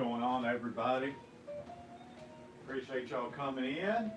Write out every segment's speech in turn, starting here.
going on, everybody? Appreciate y'all coming in.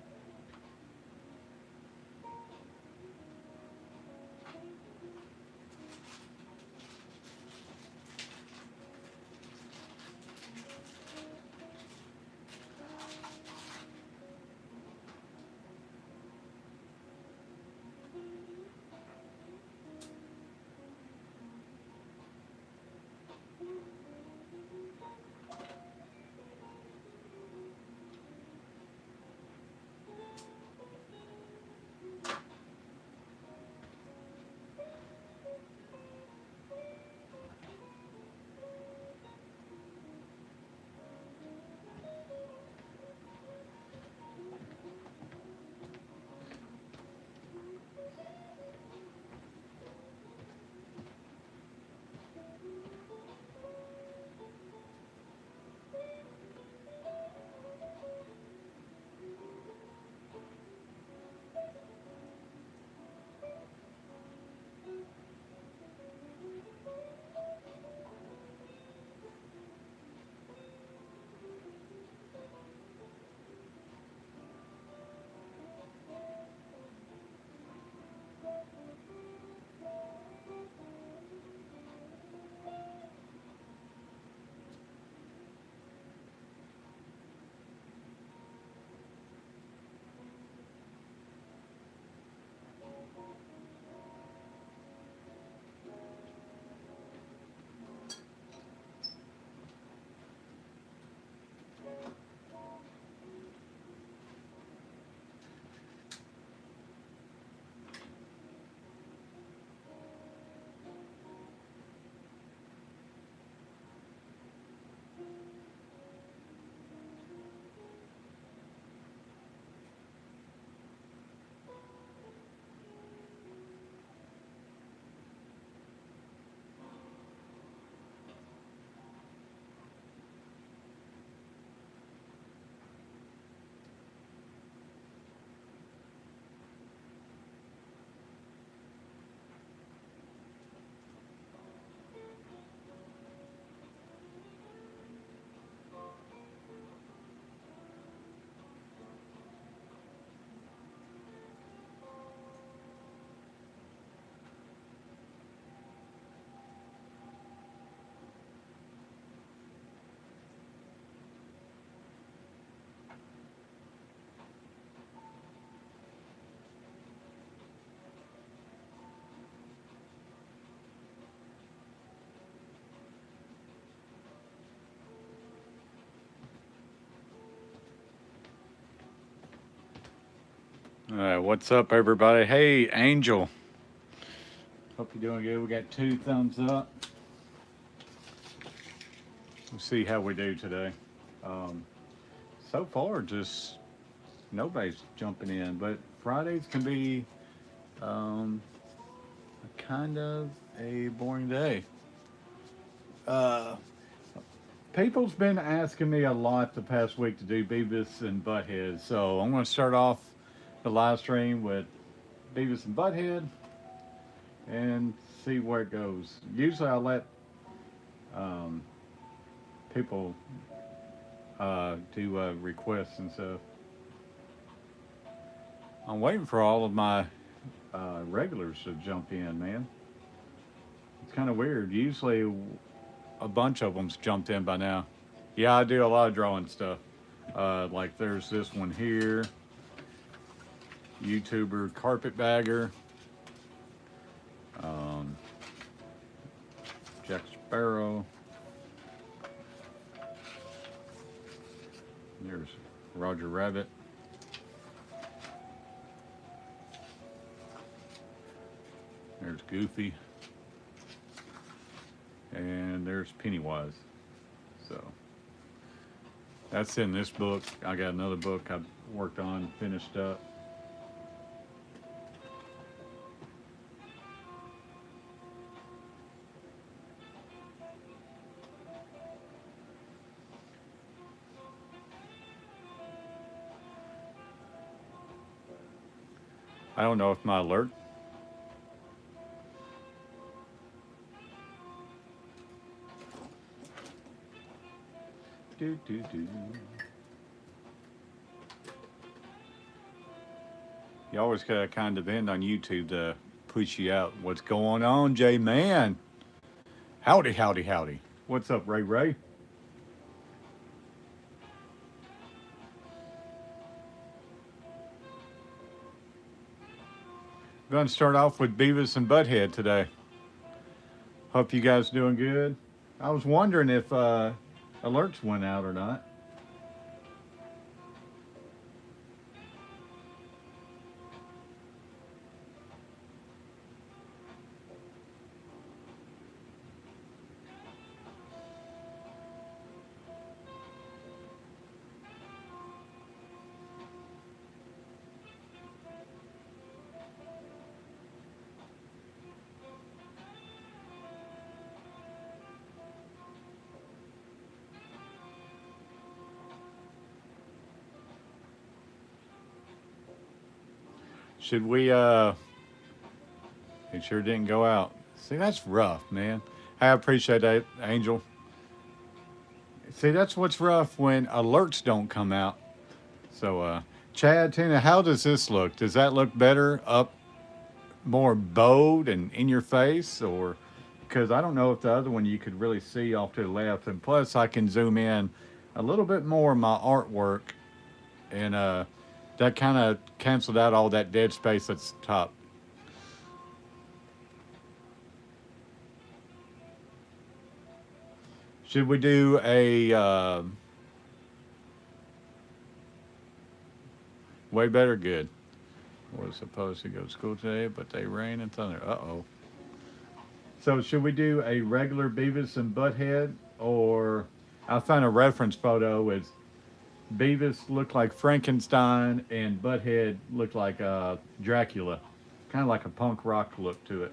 All right, what's up, everybody? Hey, Angel. Hope you're doing good. We got 2 thumbs up. We'll see how we do today. Um, so far, just nobody's jumping in, but Fridays can be um, a kind of a boring day. Uh, People's been asking me a lot the past week to do Beavis and Butthead, so I'm going to start off the live stream with Beavis and Butthead and see where it goes. Usually, I let um, people do requests and stuff. I'm waiting for all of my regulars to jump in, man. It's kind of weird. Usually, a bunch of them's jumped in by now. Yeah, I do a lot of drawing stuff. Like there's this one here, YouTuber Carpetbagger, um, Jack Sparrow. There's Roger Rabbit. There's Goofy. And there's Pennywise. So that's in this book. I got another book I worked on, finished up. I don't know if my alert. do. You always gotta kind of depend on YouTube to push you out. What's going on, J Man? Howdy, howdy, howdy. What's up, Ray Ray? Going to start off with Beavis and Butthead today. Hope you guys doing good. I was wondering if alerts went out or not. Should we it sure didn't go out. See, that's rough, man. I appreciate that, Angel. See, that's what's rough when alerts don't come out. So, Chad, Tina, how does this look? Does that look better up more bowed and in your face? Or because I don't know if the other one you could really see off to the left. And plus, I can zoom in a little bit more of my artwork. And that kind of canceled out all that dead space that's top. Should we do a way better? Good. Was supposed to go to school today, but they rain and thunder. Uh-oh. So should we do a regular Beavis and Butthead, or I found a reference photo. It's Beavis looked like Frankenstein and Butthead looked like Dracula, kind of like a punk rock look to it.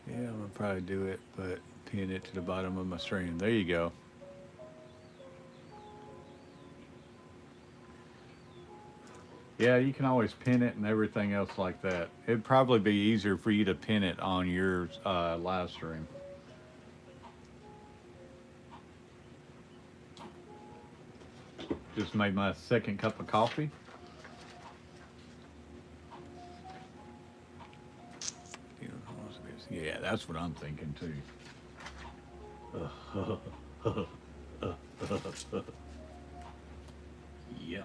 Yeah, I'm gonna probably do it, but pin it to the bottom of my stream. There you go. Yeah, you can always pin it and everything else like that. It'd probably be easier for you to pin it on your live stream. Just made my second cup of coffee. Yeah, that's what I'm thinking too. Yeah.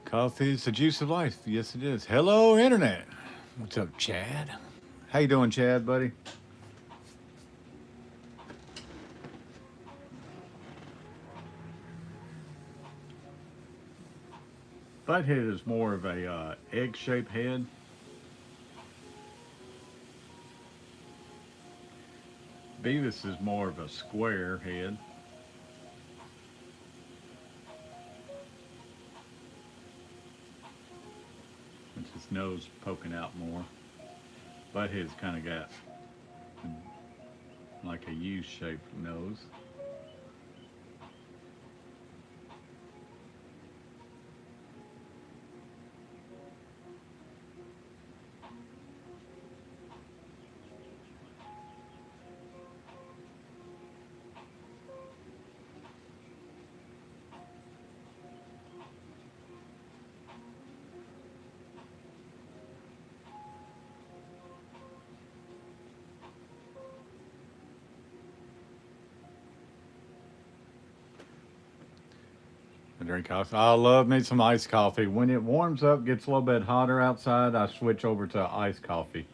Coffee is the juice of life. Yes, it is. Hello, Internet. What's up, Chad? How you doing, Chad, buddy? Butthead is more of a egg-shaped head. Beavis is more of a square head. With his nose poking out more. Butthead's kind of got like a U-shaped nose. I drink coffee. I love me some iced coffee. When it warms up, gets a little bit hotter outside, I switch over to iced coffee.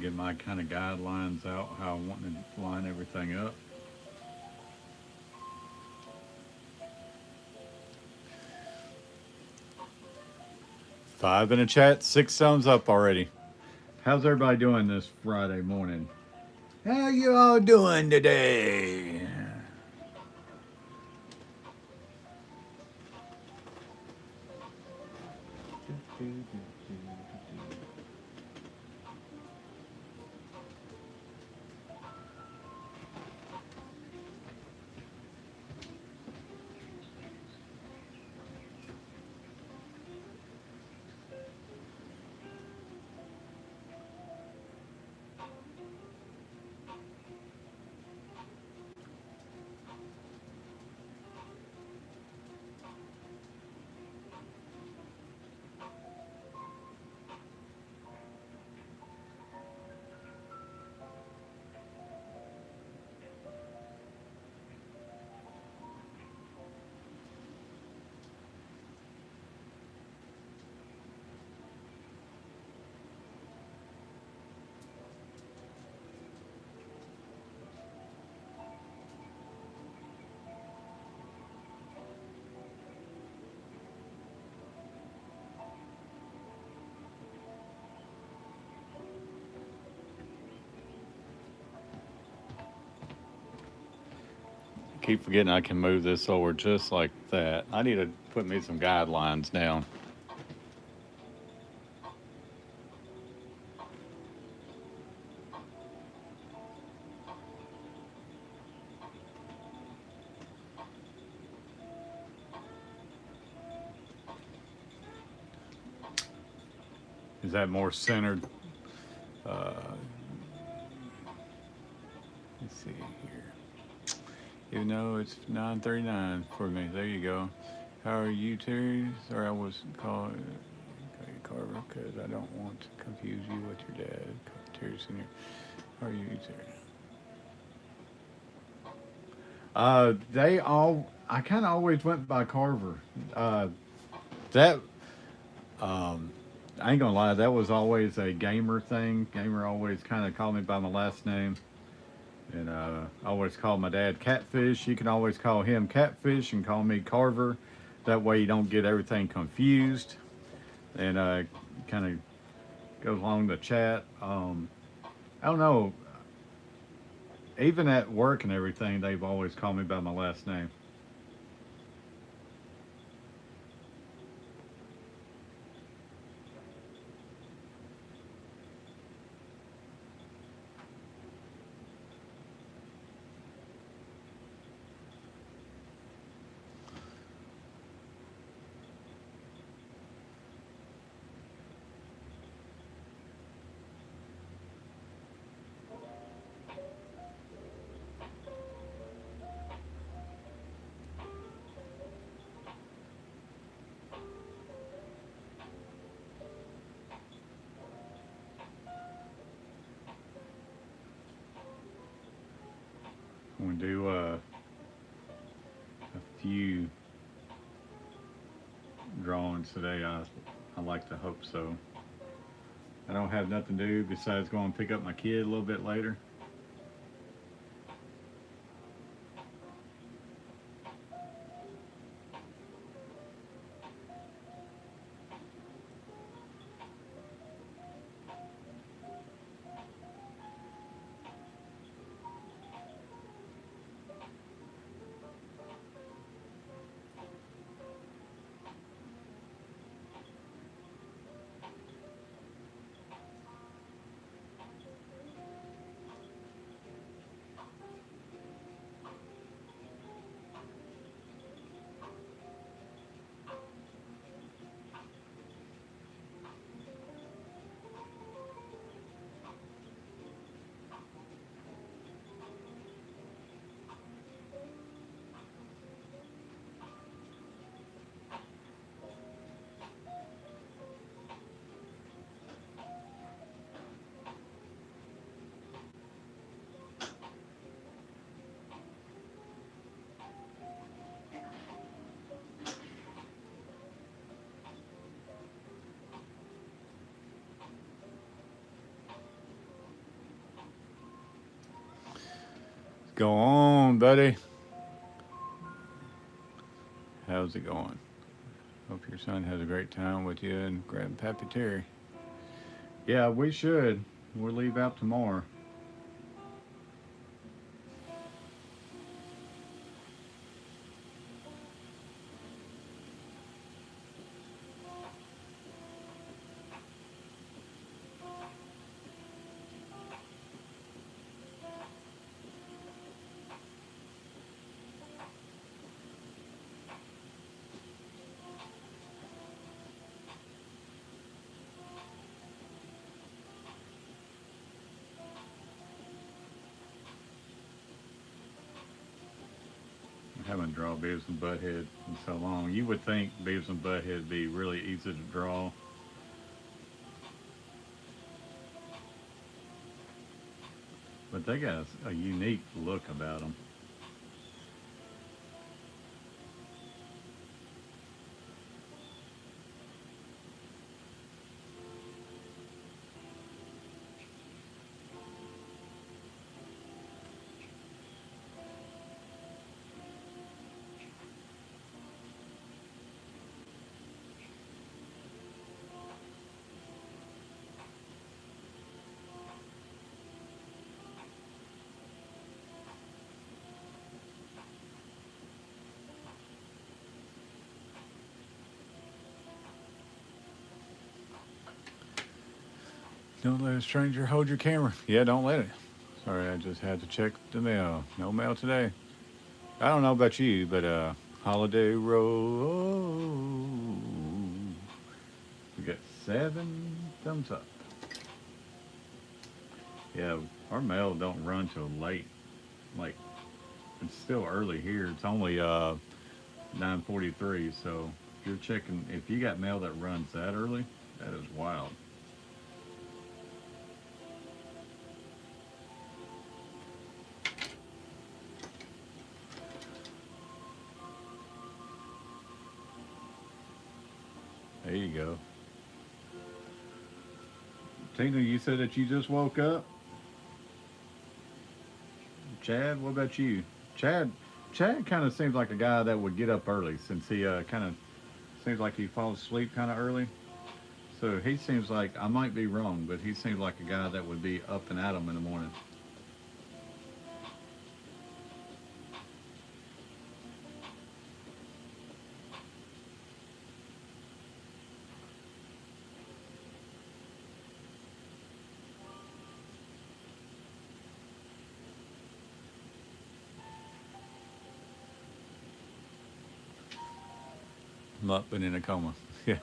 get my kind of guidelines out how I want to line everything up. 5 in the chat, 6 thumbs up already. How's everybody doing this Friday morning? How you all doing today? Keep forgetting I can move this over just like that. I need to put me some guidelines down. Is that more centered? Let's see here. Even though it's 9:39 for me. There you go. How are you, Terry? Sorry, I was calling Carver because I don't want to confuse you with your dad, Terry Senior. How are you, Terry? They all. I kind of always went by Carver. That. I ain't gonna lie. That was always a gamer thing. Gamer always kind of called me by my last name. And I always call my dad Catfish. You can always call him Catfish and call me Carver. That way you don't get everything confused. And kind of goes along the chat. I don't know. Even at work and everything, they've always called me by my last name. I'm going to do a few drawings today. I like to hope so. I don't have nothing to do besides going and pick up my kid a little bit later. Go on, buddy. How's it going? Hope your son has a great time with you and Grandpappy Terry. Yeah, we should. We'll leave out tomorrow. I haven't drawn Beavis and Butthead in so long. You would think Beavis and Butthead would be really easy to draw, but they got a unique look about them. Don't let a stranger hold your camera. Yeah, don't let it. Sorry, I just had to check the mail. No mail today. I don't know about you, but Holiday Road. We got 7 thumbs up. Yeah, our mail don't run till late. Like it's still early here. It's only 9:43. So if you're checking, if you got mail that runs that early, that is wild. There you go. Tina, you said that you just woke up. Chad, what about you? Chad, Chad kind of seems like a guy that would get up early since he kind of seems like he falls asleep kind of early. So he seems like I might be wrong, but he seems like a guy that would be up and at 'em in the morning. I'm up and in a coma. Yeah,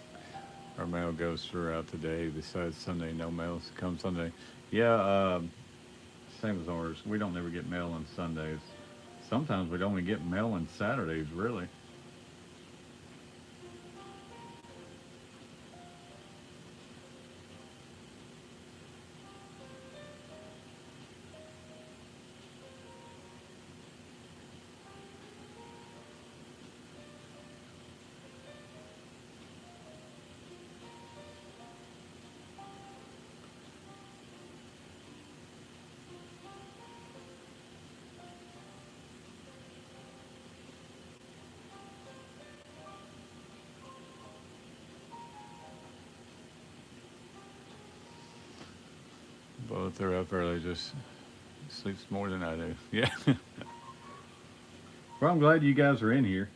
our mail goes throughout the day. Besides Sunday, no mail. Come Sunday, yeah, same as ours. We don't ever get mail on Sundays. Sometimes we don't even get mail on Saturdays. Really. Both are up early. Just sleeps more than I do. Yeah. Well, I'm glad you guys are in here.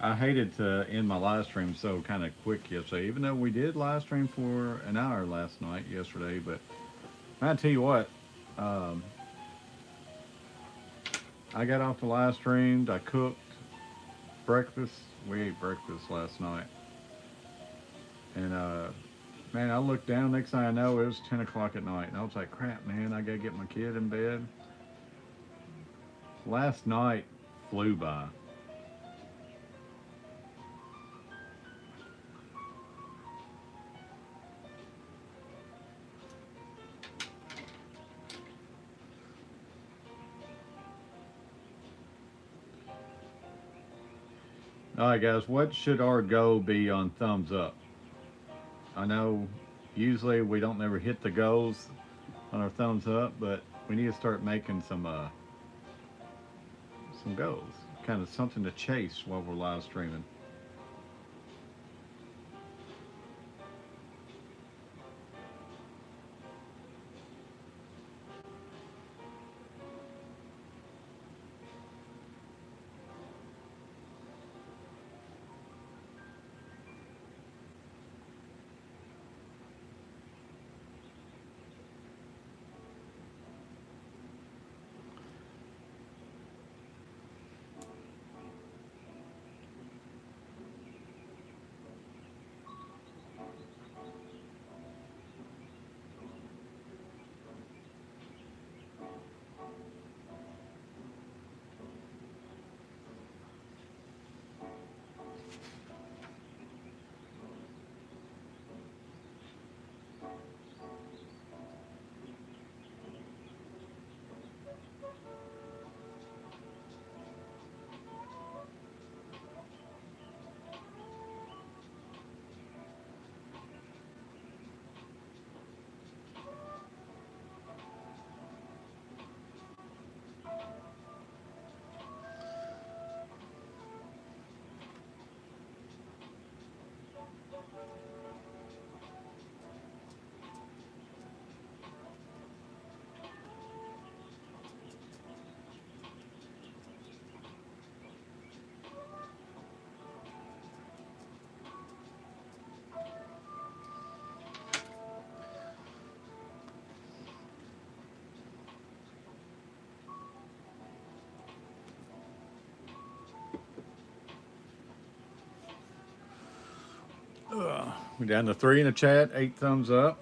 I hated to end my live stream so kind of quick yesterday, even though we did live stream for an hour last night, yesterday. But I tell you what, um, I got off the live stream. I cooked breakfast. We ate breakfast last night, and man, I looked down. Next thing I know, it was 10 o'clock at night, and I was like, "Crap, man! I gotta get my kid in bed." Last night flew by. All right, guys, what should our goal be on thumbs up? I know usually we don't never hit the goals on our thumbs up, but we need to start making some. some goals. Kind of something to chase while we're live streaming. We're down to 3 in the chat, 8 thumbs up.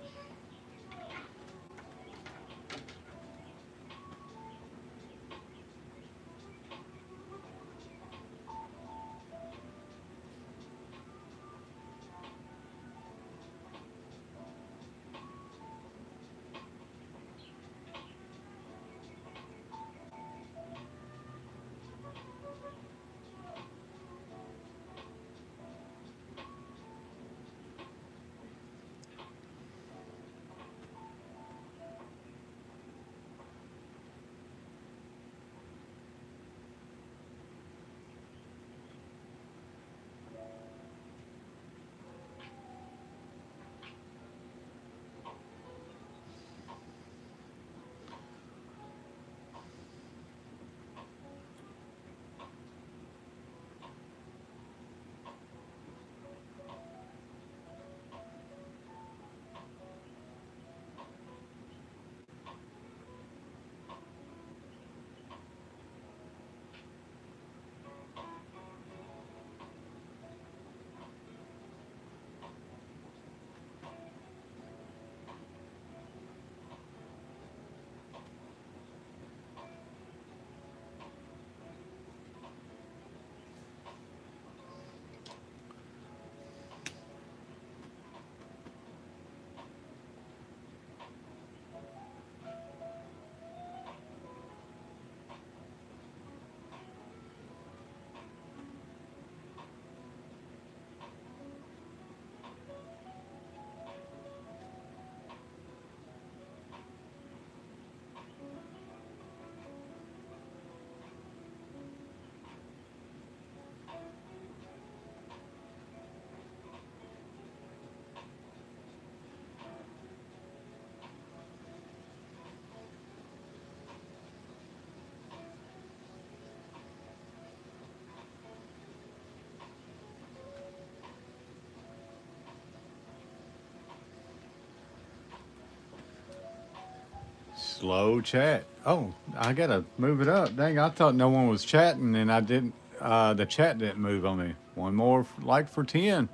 Slow chat. Oh, I gotta move it up. Dang, I thought no one was chatting, and I didn't. The chat didn't move on me. One more like for 10.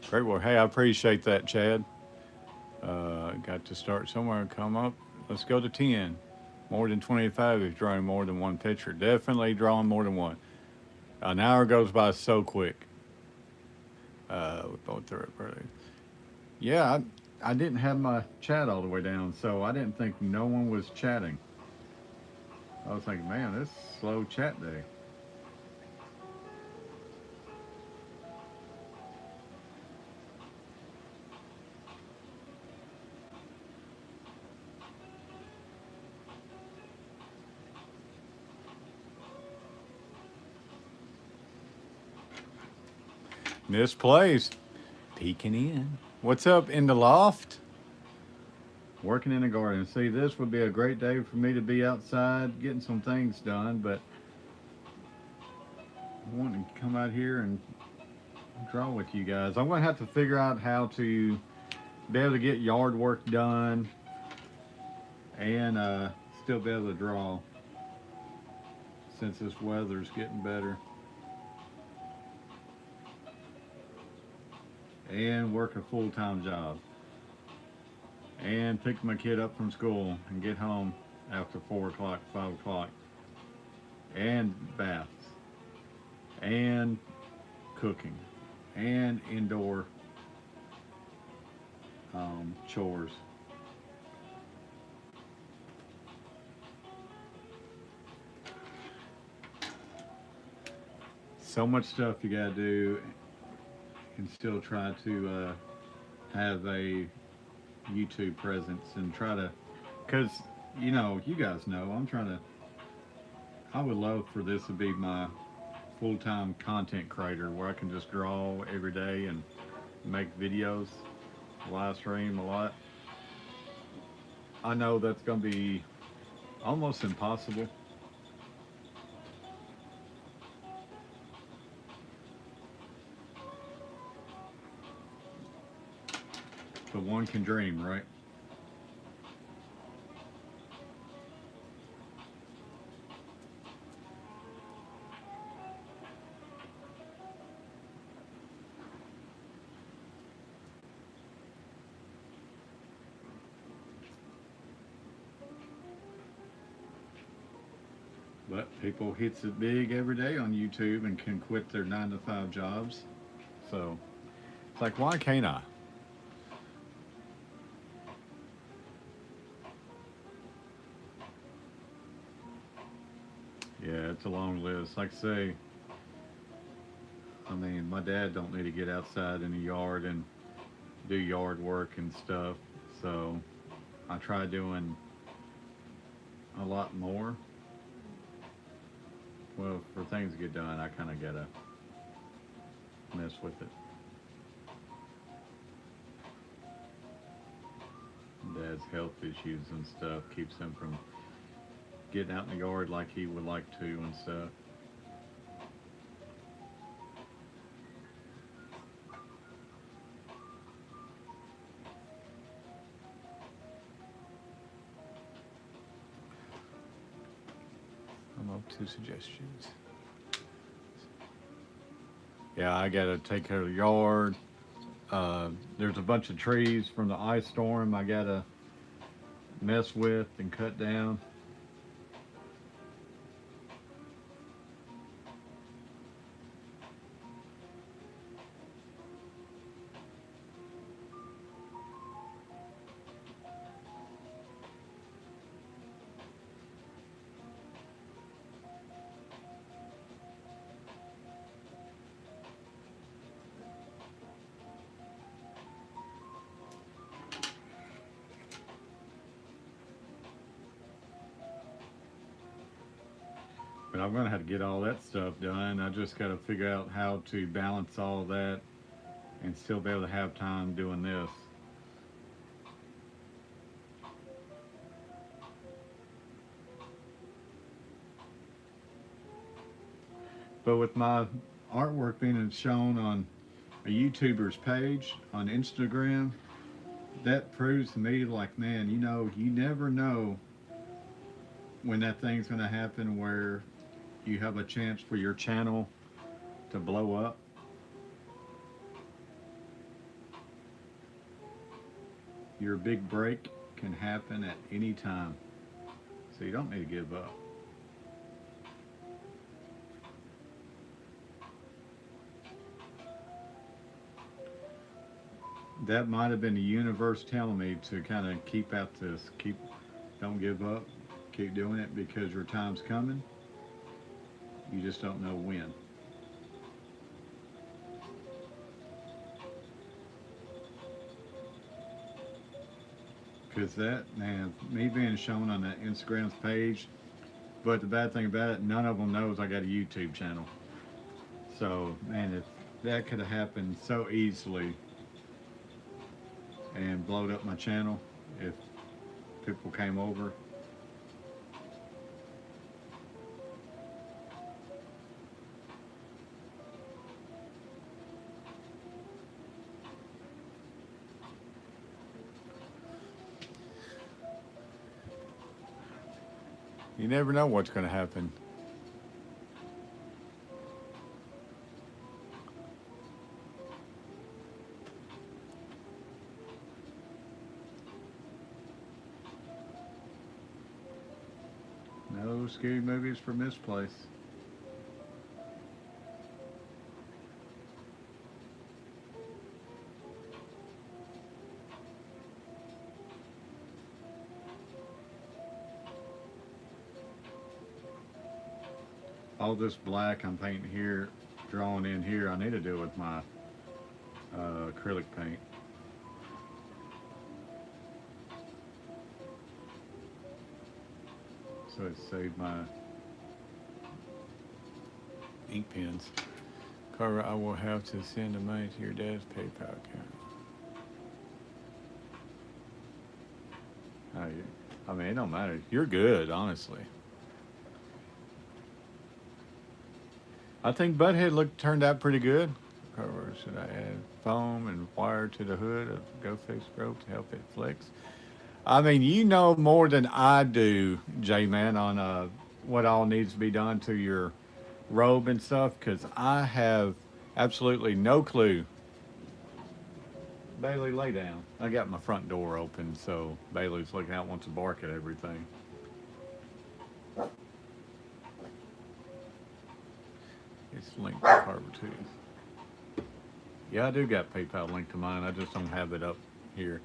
Great work. Hey, I appreciate that, Chad. Got to start somewhere and come up. Let's go to 10. More than 25 is drawing more than one picture. Definitely drawing more than one. An hour goes by so quick. We both through it early. Yeah, I didn't have my chat all the way down, so I didn't think no one was chatting. I was thinking, man, this is slow chat day. Misplaced. Peeking in. What's up in the loft? Working in the garden. See, this would be a great day for me to be outside getting some things done, but I want to come out here and draw with you guys. I'm going to have to figure out how to be able to get yard work done and still be able to draw since this weather's getting better. And work a full-time job. And pick my kid up from school and get home after 4 o'clock, 5 o'clock. And baths. And cooking. And indoor chores. So much stuff you gotta do and still try to have a YouTube presence and try to, because you know, you guys know, I would love for this to be my full-time content creator where I can just draw every day and make videos, live stream a lot. I know that's going to be almost impossible, but one can dream, right? But people hits it big every day on YouTube and can quit their 9 to 5 jobs. So it's like, why can't I? Yeah, it's a long list. Like I say, I mean, my dad don't need to get outside in the yard and do yard work and stuff. So I try doing a lot more. Well, for things to get done, I kind of gotta mess with it. Dad's health issues and stuff keeps him from getting out in the yard like he would like to and stuff. I'm up to suggestions. Yeah, I gotta take care of the yard. There's a bunch of trees from the ice storm I gotta mess with and cut down. But I'm gonna have to get all that stuff done. I just gotta figure out how to balance all that and still be able to have time doing this. But with my artwork being shown on a YouTuber's page on Instagram, that proves to me, like, man, you know, you never know when that thing's gonna happen where you have a chance for your channel to blow up. Your big break can happen at any time. So you don't need to give up. That might have been the universe telling me to kind of keep at this, don't give up, keep doing it because your time's coming. You just don't know when. Because that, man, me being shown on that Instagram's page, but the bad thing about it, none of them knows I got a YouTube channel. So, man, that could have happened so easily and blowed up my channel if people came over. You never know what's going to happen. No scary movies from this place. All this black I'm painting here, drawing in here, I need to do with my acrylic paint. So it saved my ink pens. Carver, I will have to send the money to your dad's PayPal account. I mean, it don't matter. You're good, honestly. I think Butthead turned out pretty good. Carver, should I add foam and wire to the hood of Go Fix rope to help it flex? I mean, you know more than I do, J-Man, on what all needs to be done to your robe and stuff, because I have absolutely no clue. Bailey, lay down. I got my front door open, so Bailey's looking out, wants to bark at everything. It's linked to Carver too. Yeah, I do got PayPal linked to mine. I just don't have it up here.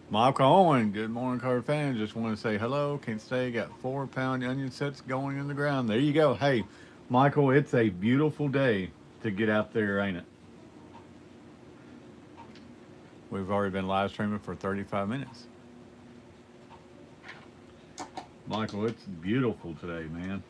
Michael Owen, good morning, Carver fans. Just want to say hello. Can't stay. Got 4-pound onion sets going in the ground. There you go. Hey, Michael, it's a beautiful day to get out there, ain't it? We've already been live streaming for 35 minutes. Michael, it's beautiful today, man.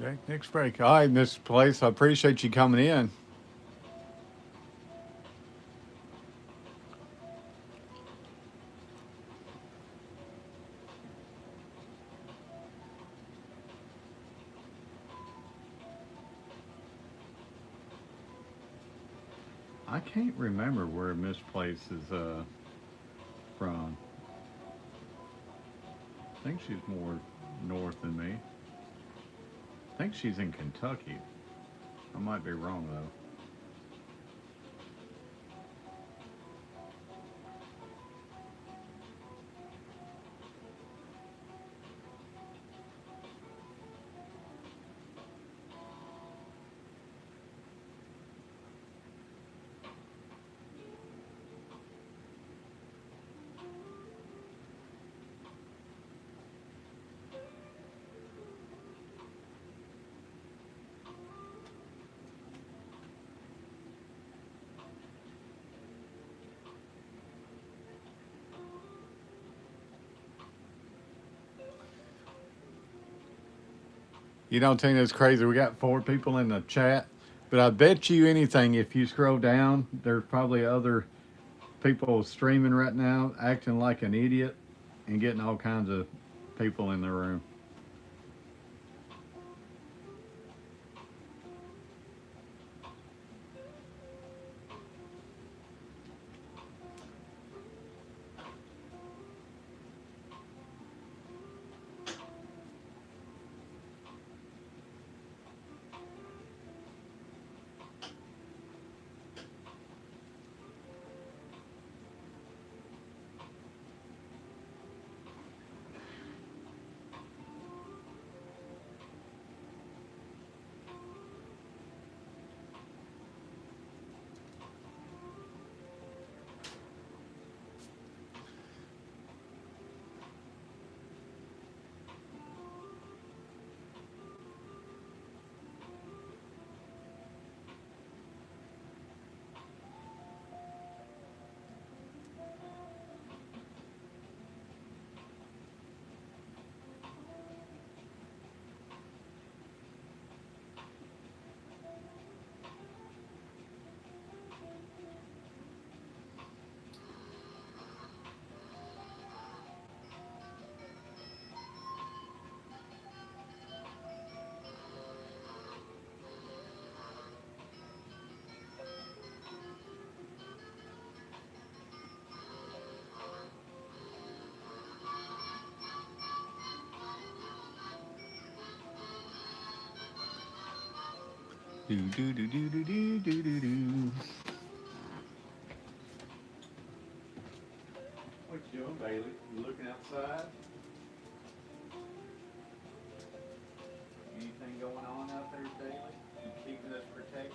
Back next break. All right, Miss Place, I appreciate you coming in. I can't remember where Miss Place is from. I think she's more north than me. I think she's in Kentucky. I might be wrong though. You know, Tina, it's crazy. We got 4 people in the chat, but I bet you anything, if you scroll down, there's probably other people streaming right now, acting like an idiot and getting all kinds of people in the room. Do do do do do do do do do. What you doing, Bailey? You looking outside? Anything going on out there, Bailey? You keeping us protected?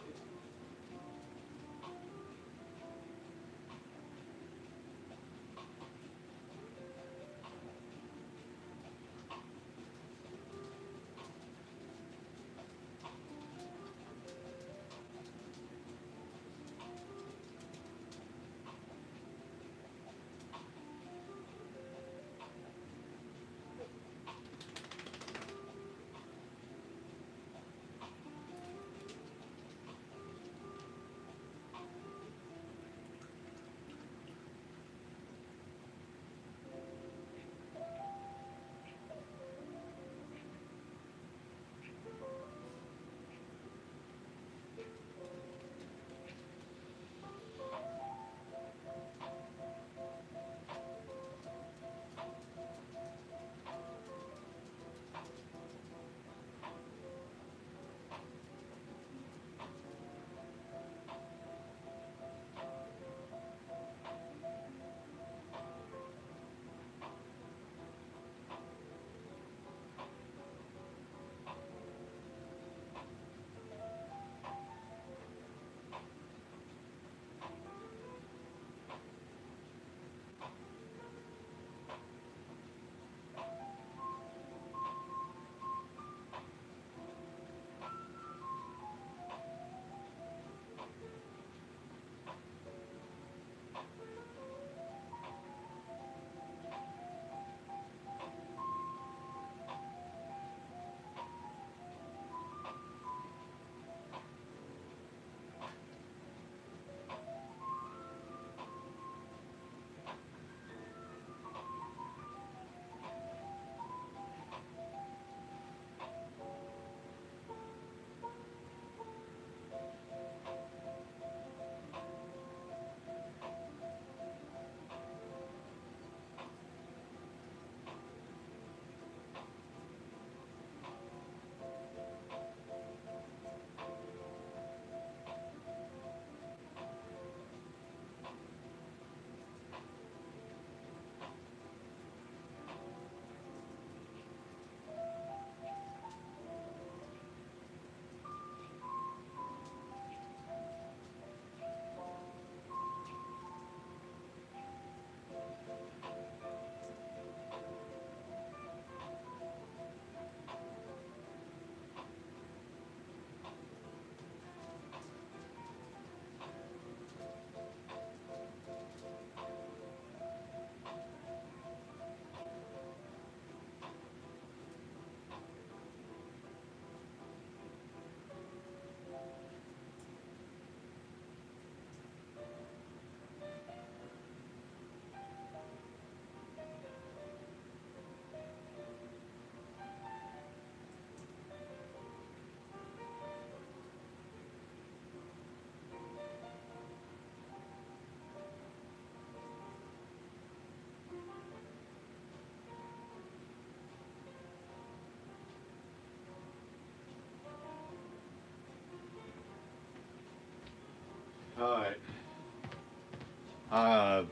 All right. Uh,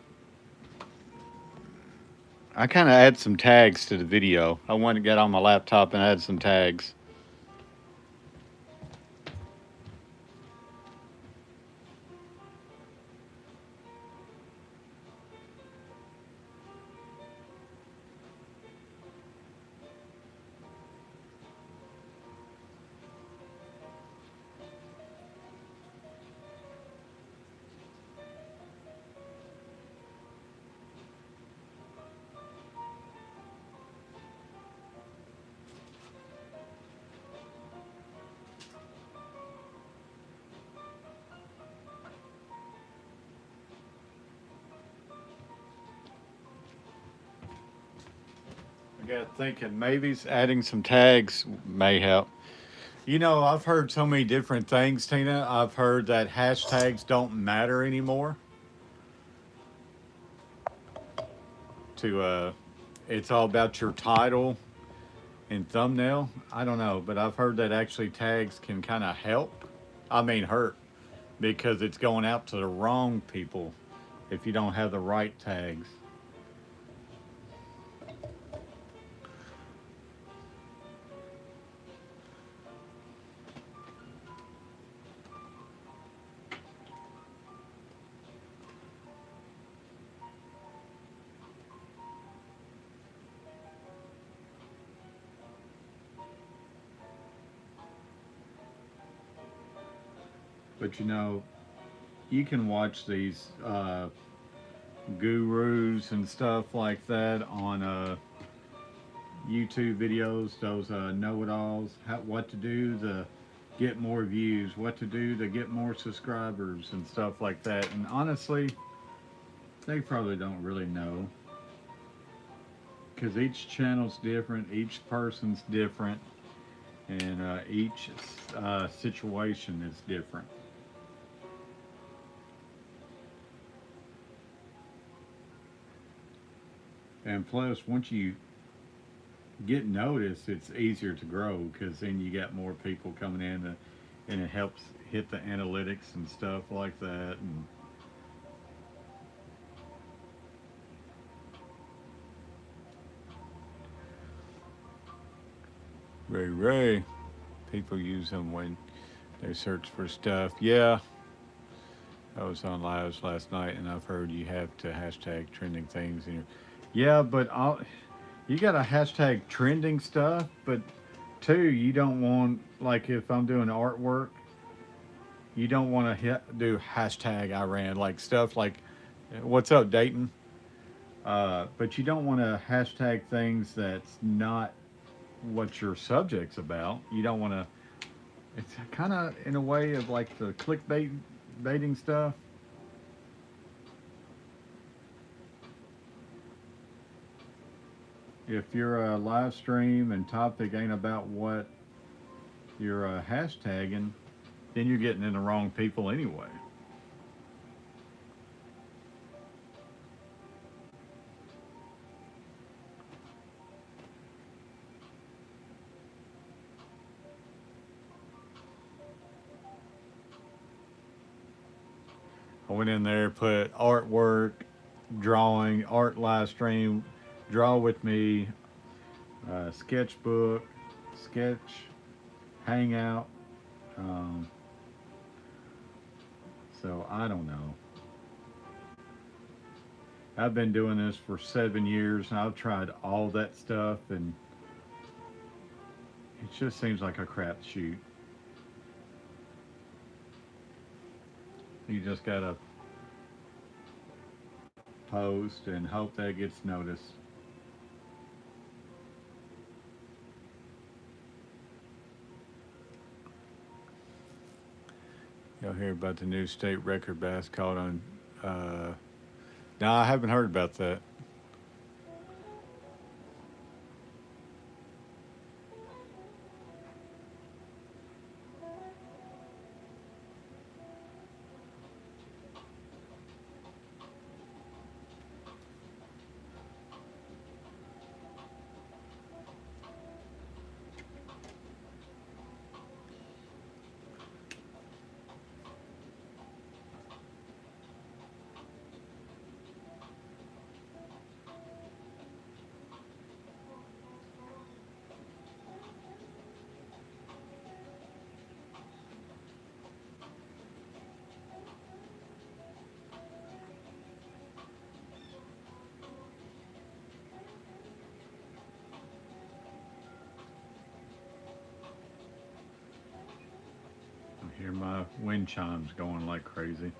I kind of add some tags to the video. I went to get on my laptop and add some tags. I got thinking maybe adding some tags may help. You know, I've heard so many different things, Tina. I've heard that hashtags don't matter anymore. To It's all about your title and thumbnail. I don't know, but I've heard that actually tags can kind of help. I mean, hurt because it's going out to the wrong people if you don't have the right tags. But you know, you can watch these gurus and stuff like that on YouTube videos, those know-it-alls, what to do to get more views, what to do to get more subscribers and stuff like that. And honestly, they probably don't really know because each channel's different, each person's different, and each situation is different. And plus, once you get noticed, it's easier to grow because then you got more people coming in, and it helps hit the analytics and stuff like that. And Ray, people use them when they search for stuff. Yeah, I was on lives last night, and I've heard you have to hashtag trending things. Yeah, but you got to hashtag trending stuff, but two, you don't want, like if I'm doing artwork, you don't want to do hashtag I ran, like stuff like what's up Dayton, but you don't want to hashtag things that's not what your subject's about. You don't want to, it's kind of in a way of like the clickbait baiting stuff. If you're a live stream and topic ain't about what you're hashtagging, then you're getting in the wrong people anyway. I went in there, put artwork, drawing, art live stream, draw with me, sketchbook, sketch, hangout. Um, so I don't know. I've been doing this for 7 years, and I've tried all that stuff, and it just seems like a crapshoot. You just gotta post and hope that gets noticed. You'll hear about the new state record bass caught on. No, I haven't heard about that. Hear my wind chimes going like crazy.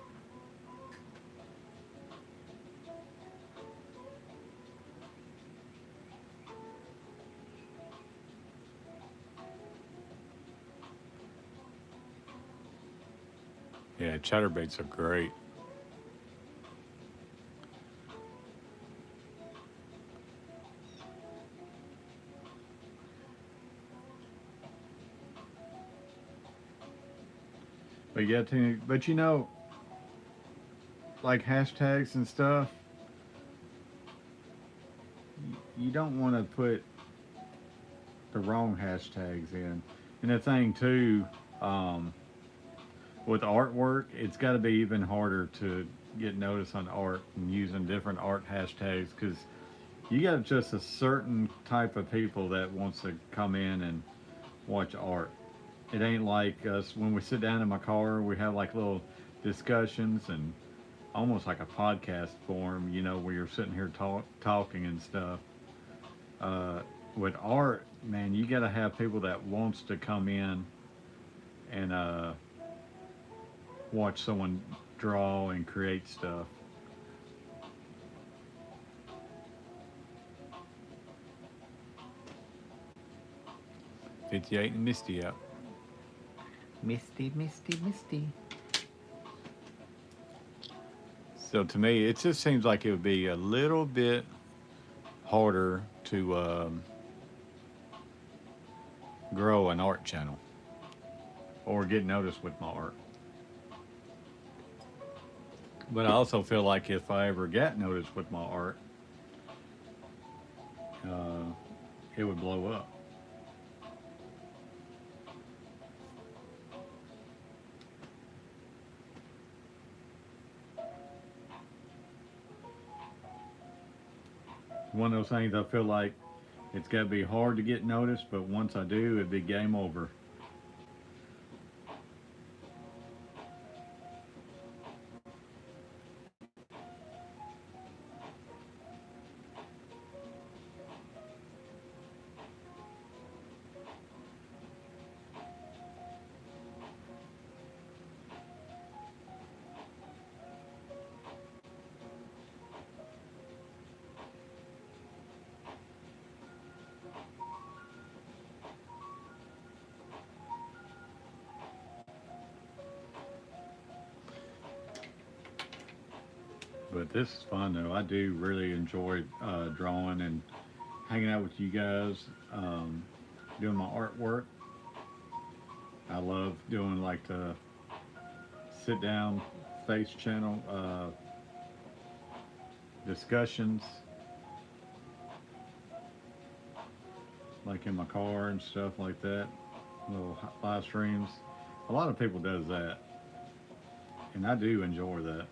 Yeah, chatterbaits are great. But yeah, but you know, like hashtags and stuff, you don't want to put the wrong hashtags in. And the thing too, um, with artwork, it's got to be even harder to get noticed on art and using different art hashtags because you got just a certain type of people that wants to come in and watch art. It ain't like us when we sit down in my car, we have like little discussions and almost like a podcast form, you know, where you're sitting here talking and stuff. Uh, with art, man, you got to have people that wants to come in and watch someone draw and create stuff. 58 and Misty up. Misty, Misty, Misty. So to me, it just seems like it would be a little bit harder to grow an art channel or get noticed with my art. But I also feel like if I ever got noticed with my art, uh, it would blow up. One of those things I feel like it's got to be hard to get noticed, but once I do, it'd be game over. But this is fun though. I do really enjoy drawing and hanging out with you guys, doing my artwork. I love doing like the sit down face channel discussions, like in my car and stuff like that. Little live streams. A lot of people does that, and I do enjoy that.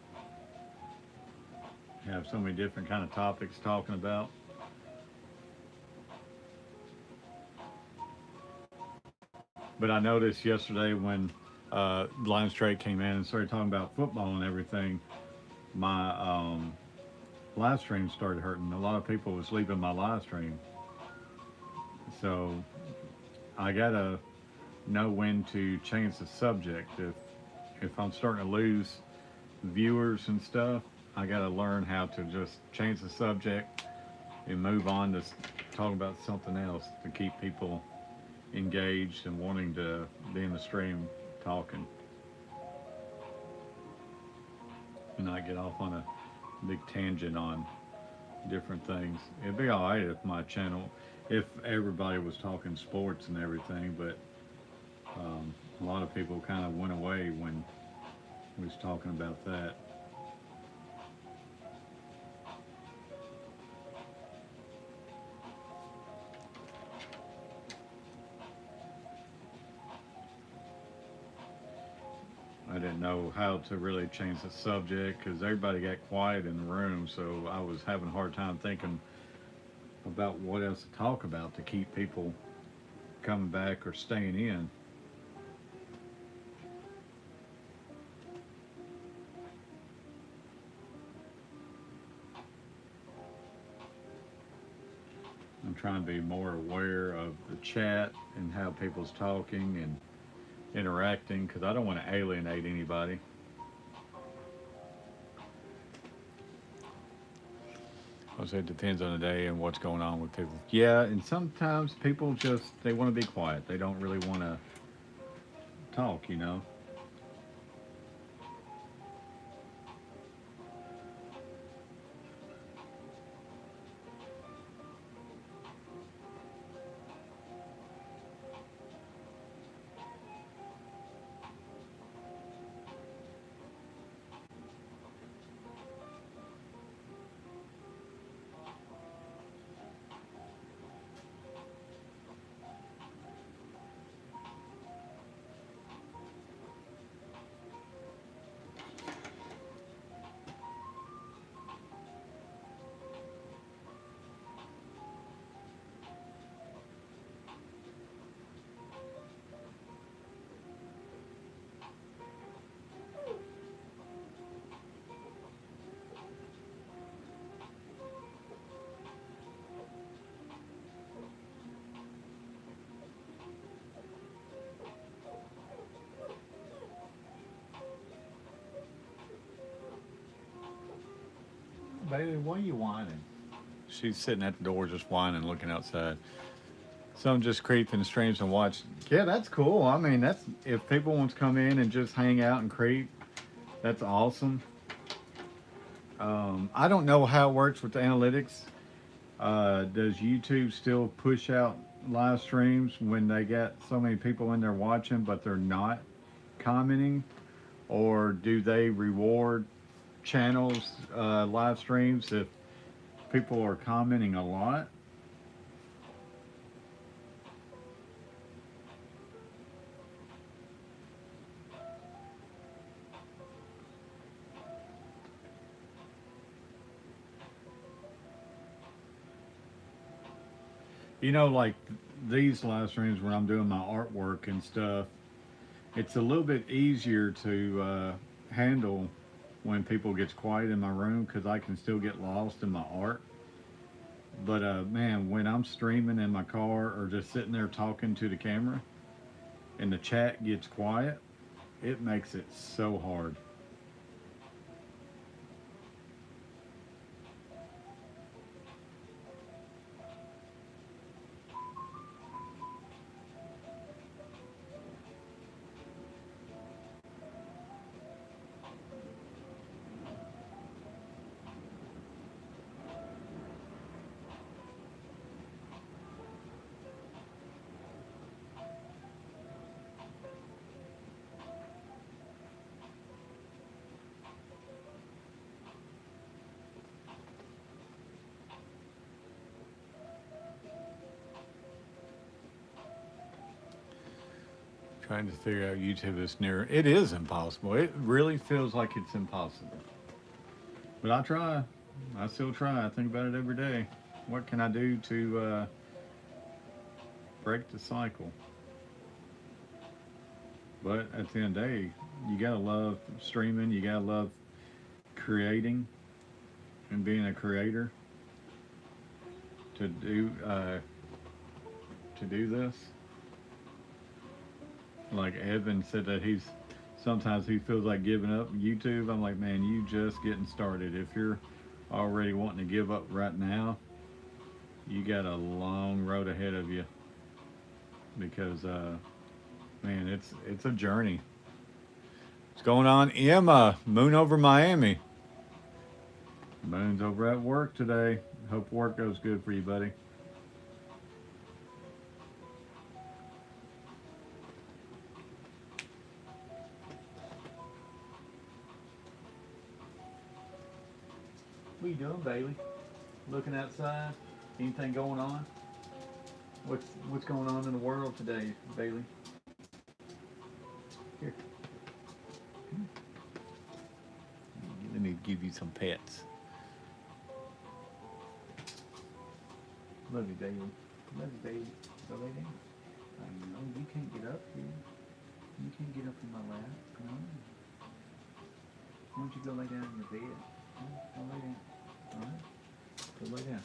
Have so many different kind of topics talking about. But I noticed yesterday when Line Straight came in and started talking about football and everything, my live stream started hurting. A lot of people was leaving my live stream, so I gotta know when to change the subject. If I'm starting to lose viewers and stuff, I gotta learn how to just change the subject and move on to talk about something else to keep people engaged and wanting to be in the stream talking and not get off on a big tangent on different things. It'd be all right if my channel, if everybody was talking sports and everything, but a lot of people kind of went away when we was talking about that. I didn't know how to really change the subject because everybody got quiet in the room, so I was having a hard time thinking about what else to talk about to keep people coming back or staying in. I'm trying to be more aware of the chat and how people's talking and interacting because I don't want to alienate anybody. I say it depends on the day and what's going on with people. Yeah, and sometimes people just they want to be quiet. They don't really want to talk, you know. Baby, why are you whining? She's sitting at the door just whining, looking outside. So I'm just creeping streams and watch. Yeah, that's cool. I mean, that's if people want to come in and just hang out and creep, that's awesome. I don't know how it works with the analytics. Does YouTube still push out live streams when they got so many people in there watching, but they're not commenting? Or do they reward channels, live streams if people are commenting a lot? You know, like these live streams when I'm doing my artwork and stuff, it's a little bit easier to handle when people gets quiet in my room because I can still get lost in my art. But man, when I'm streaming in my car or just sitting there talking to the camera and the chat gets quiet, it makes it so hard. Trying to figure out YouTube is near. It is impossible. It really feels like it's impossible. But I try. I still try. I think about it every day. What can I do to break the cycle? But at the end of the day, you gotta love streaming. You gotta love creating and being a creator to do this. Like Evan said that he's sometimes he feels like giving up YouTube. I'm like, man, you just getting started. If you're already wanting to give up right now, you got a long road ahead of you because man, it's a journey. What's going on, Emma? Moon over Miami. Moon's over at work today. Hope work goes good for you, buddy. What you doing, Bailey? Looking outside? Anything going on? What's going on in the world today, Bailey? Here. Let me give you some pets. Love you, Bailey. Love you, baby. Go lay down. I know you can't get up here. You can't get up in my lap. Come on. Why don't you go lay down in your bed? Go lay down. All right? Go lay down.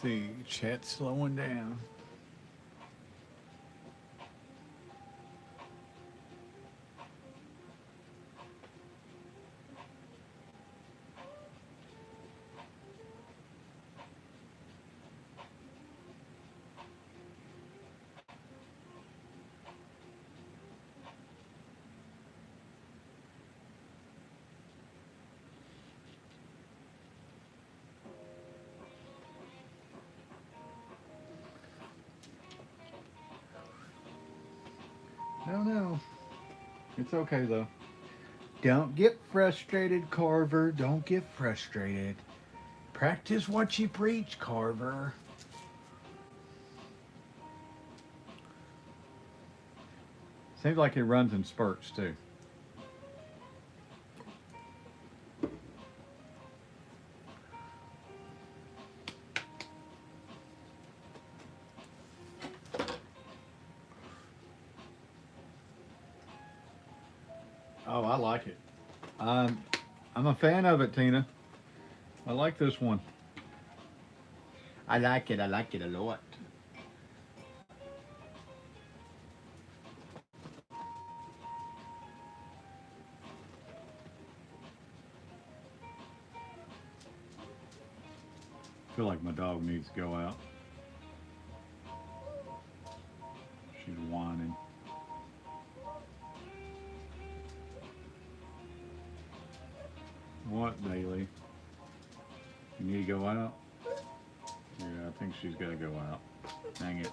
see, chat's slowing down. No. It's okay though. Don't get frustrated, Carver. Don't get frustrated. Practice what you preach, Carver. Seems like it runs in spurts too. Oh, I like it. I'm a fan of it, Tina. I like this one. I like it. I like it a lot. I feel like my dog needs to go out. She's whining. What, Bailey? You need to go out? Yeah, I think she's got to go out. Dang it.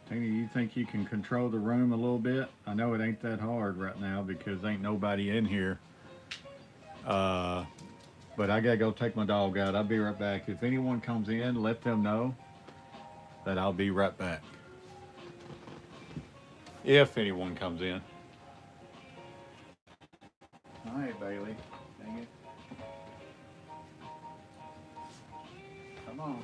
Tina, you think you can control the room a little bit? I know it ain't that hard right now because ain't nobody in here. But I gotta go take my dog out. I'll be right back. If anyone comes in, let them know that I'll be right back. If anyone comes in. All right, Bailey. Dang it. Come on.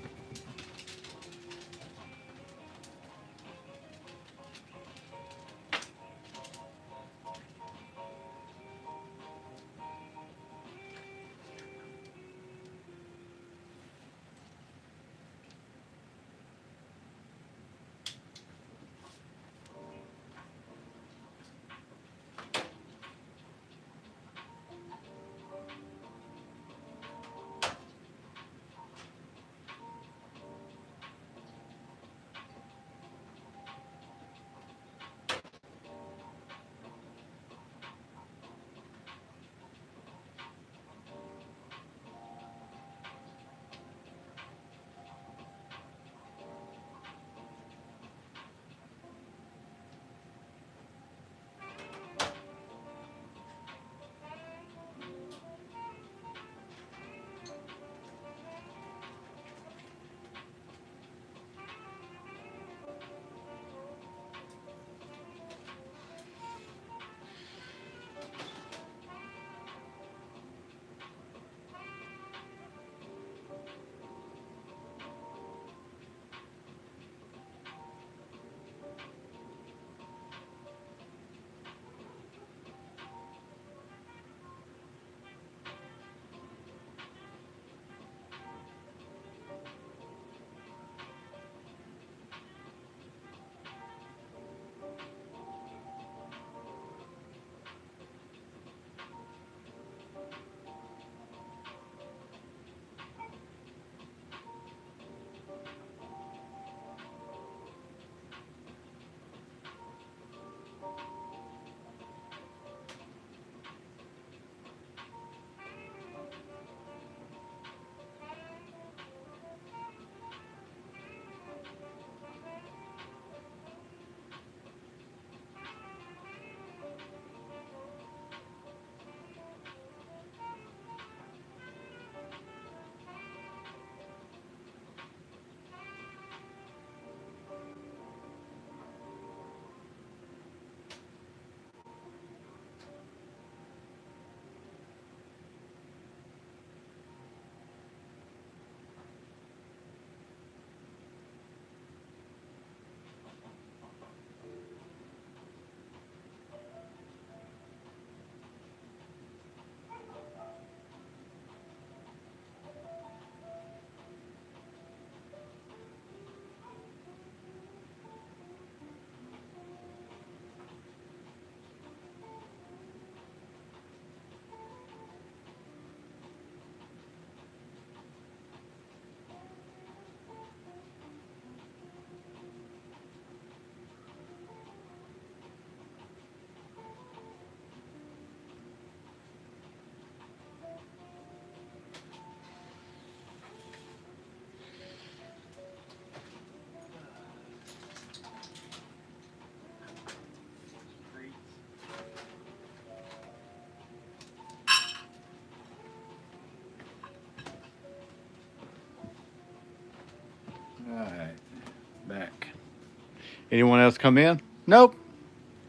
Anyone else come in? Nope.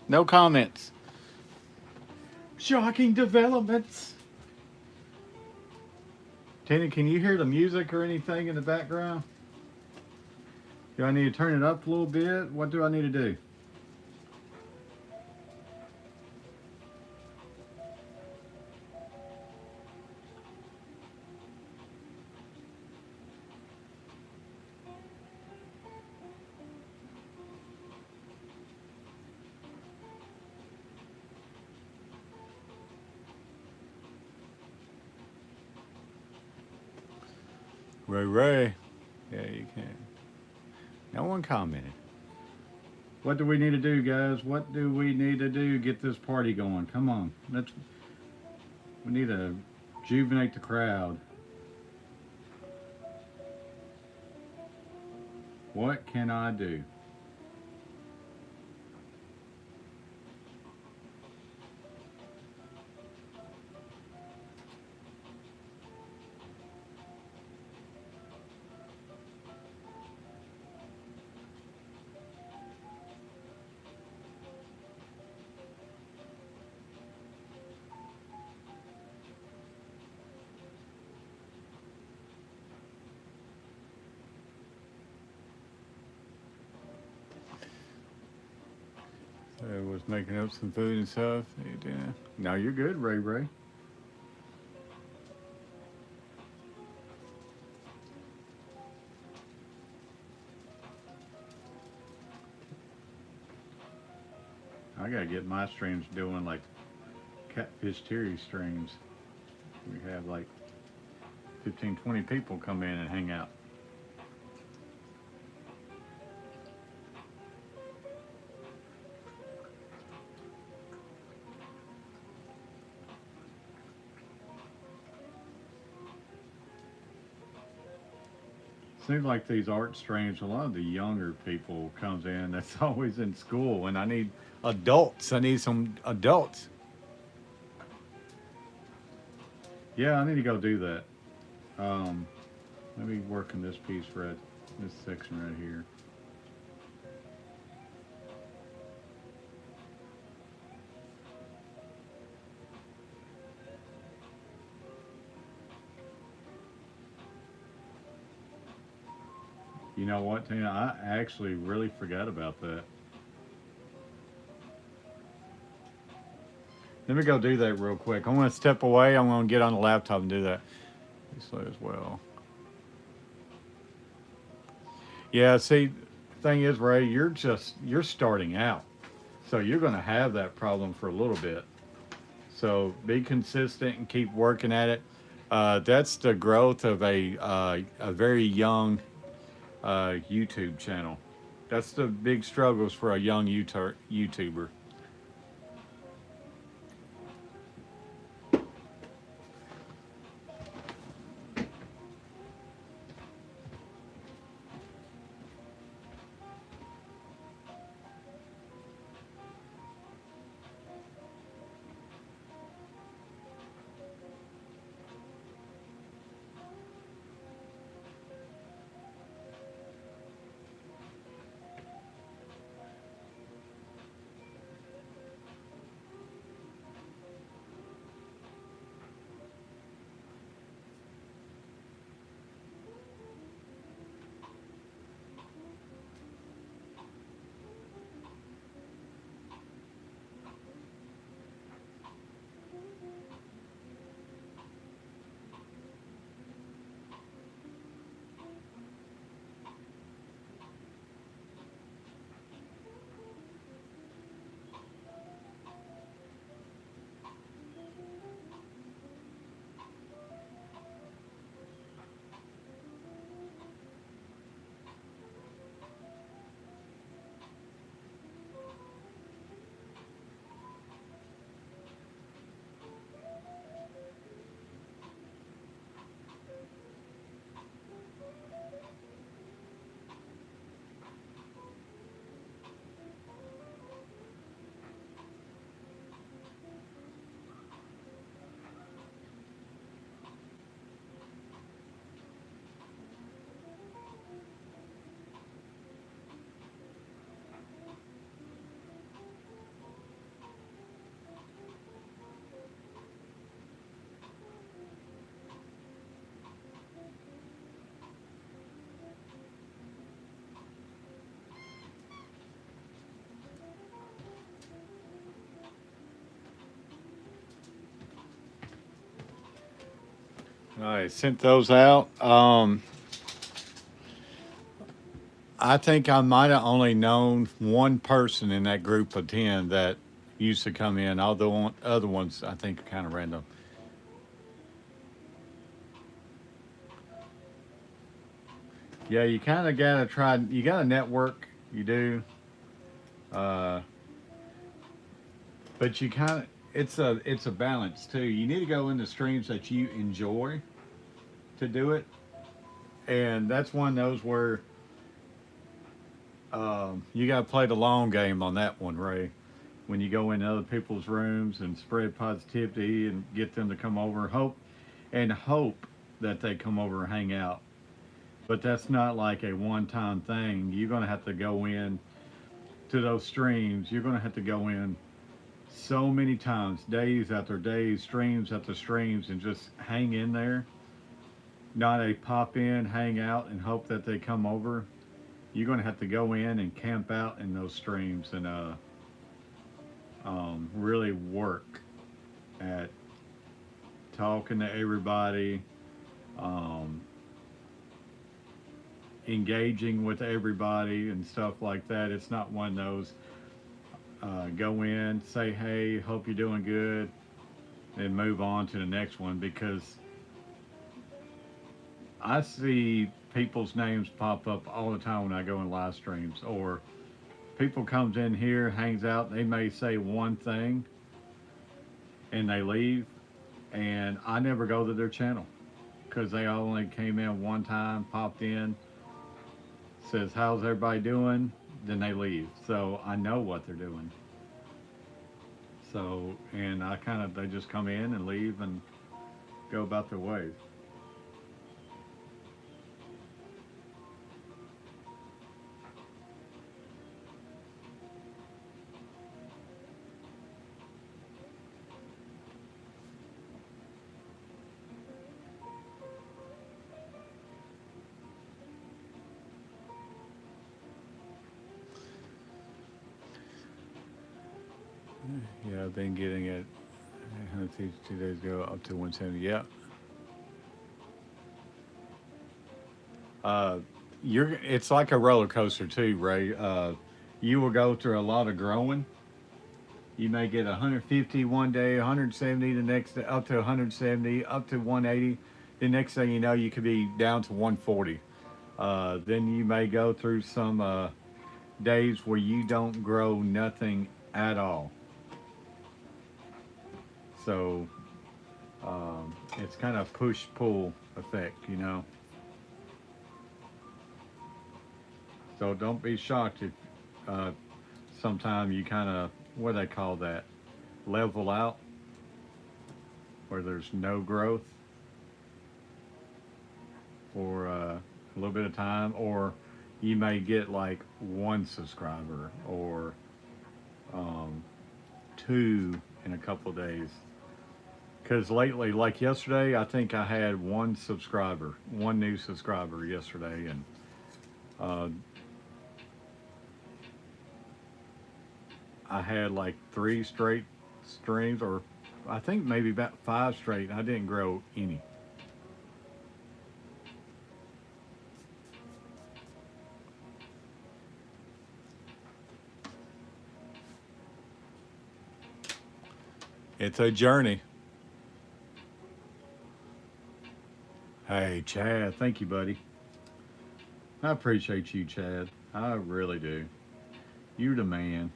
No comments. Shocking developments. Tina, can you hear the music or anything in the background? Do I need to turn it up a little bit? What do I need to do? Ray. Yeah, you can. No one commented. What do we need to do, guys? What do we need to do to get this party going? Come on. We need to rejuvenate the crowd. What can I do? I was making up some food and stuff. No, you're good, Ray. I gotta get my streams doing like Catfish Terry streams. We have like 15, 20 people come in and hang out. Seems like these art streams, a lot of the younger people comes in that's always in school, and I need adults. I need some adults. Yeah, I need to go do that. Let me work on this piece right, this section right here. You know what, Tina? I actually really forgot about that. Let me go do that real quick. I'm going to step away. I'm going to get on the laptop and do that. So as well. Yeah, see, the thing is, Ray, you're starting out. So you're going to have that problem for a little bit. So be consistent and keep working at it. That's the growth of a very young YouTube channel. That's the big struggles for a young YouTuber. I sent those out. I think I might have only known one person in that group of 10 that used to come in. All the other ones, I think, are kind of random. Yeah, you kind of got to try, you got to network, you do. Uh, but you kind of, it's a balance too. You need to go into streams that you enjoy to do it. And that's one of those where you got to play the long game on that one, Ray. When you go into other people's rooms and spread positivity and get them to come over, hope that they come over and hang out. But that's not like a one-time thing. You're going to have to go in to those streams. You're going to have to go in so many times, days after days, streams after streams, and just hang in there. Not a pop in, hang out, and hope that they come over. You're going to have to go in and camp out in those streams and really work at talking to everybody, um, engaging with everybody and stuff like that. It's not one of those go in, say hey, hope you're doing good, and move on to the next one because I see people's names pop up all the time when I go in live streams or people comes in here, hangs out, they may say one thing and they leave and I never go to their channel because they only came in one time, popped in, says how's everybody doing, then they leave. So I know what they're doing. So and I kind of they just come in and leave and go about their ways. Yeah, I've been getting it 152 days ago up to 170. Yeah. Uh, it's like a roller coaster too, Ray. You will go through a lot of growing. You may get 150 one day, 170 the next day, up to 170, up to 180. The next thing you know, you could be down to 140. Then you may go through some days where you don't grow nothing at all. So it's kind of push pull effect. So don't be shocked if uh, sometime you kind of, what do they call that, level out, where there's no growth for a little bit of time, or you may get like one subscriber or um, two in a couple of days. Because lately, like yesterday, I think I had one subscriber, one new subscriber yesterday, and uh, I had like three straight streams, or I think maybe about five straight. And I didn't grow any. It's a journey. Hey, Chad, thank you, buddy. I appreciate you, Chad. I really do. You're the man.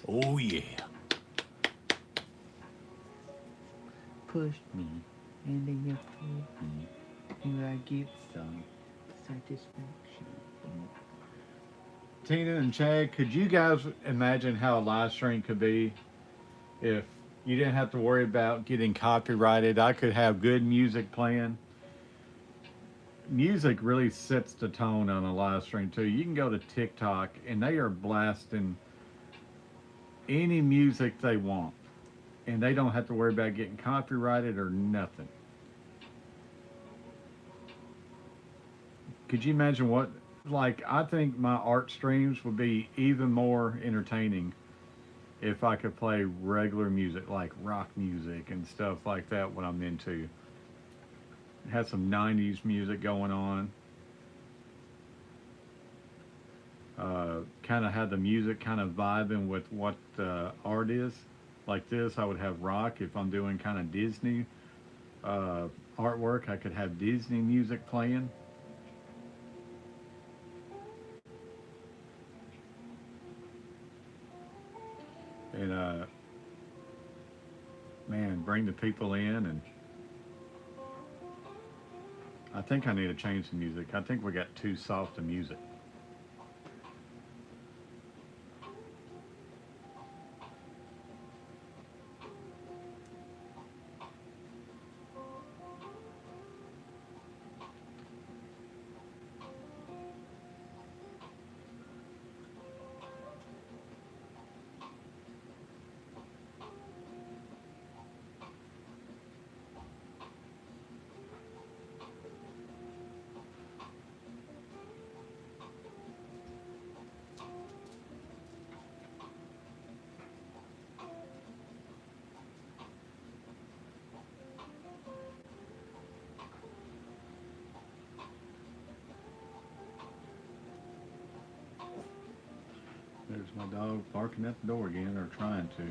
Oh, yeah. Push me, and then you push me, and I get some satisfaction. Tina and Chad, could you guys imagine how a live stream could be if you didn't have to worry about getting copyrighted? I could have good music playing. Music really sets the tone on a live stream too. You can go to TikTok and they are blasting any music they want, and they don't have to worry about getting copyrighted or nothing. Could you imagine what, like, I think my art streams would be even more entertaining if I could play regular music, like rock music and stuff like that, what I'm into. Have some 90s music going on. Kind of have the music kind of vibing with what the art is. Like this, I would have rock. If I'm doing kind of Disney uh, artwork, I could have Disney music playing. And man, bring the people in. And I think I need to change the music. I think we got too soft of music. There's my dog barking at the door again, or trying to.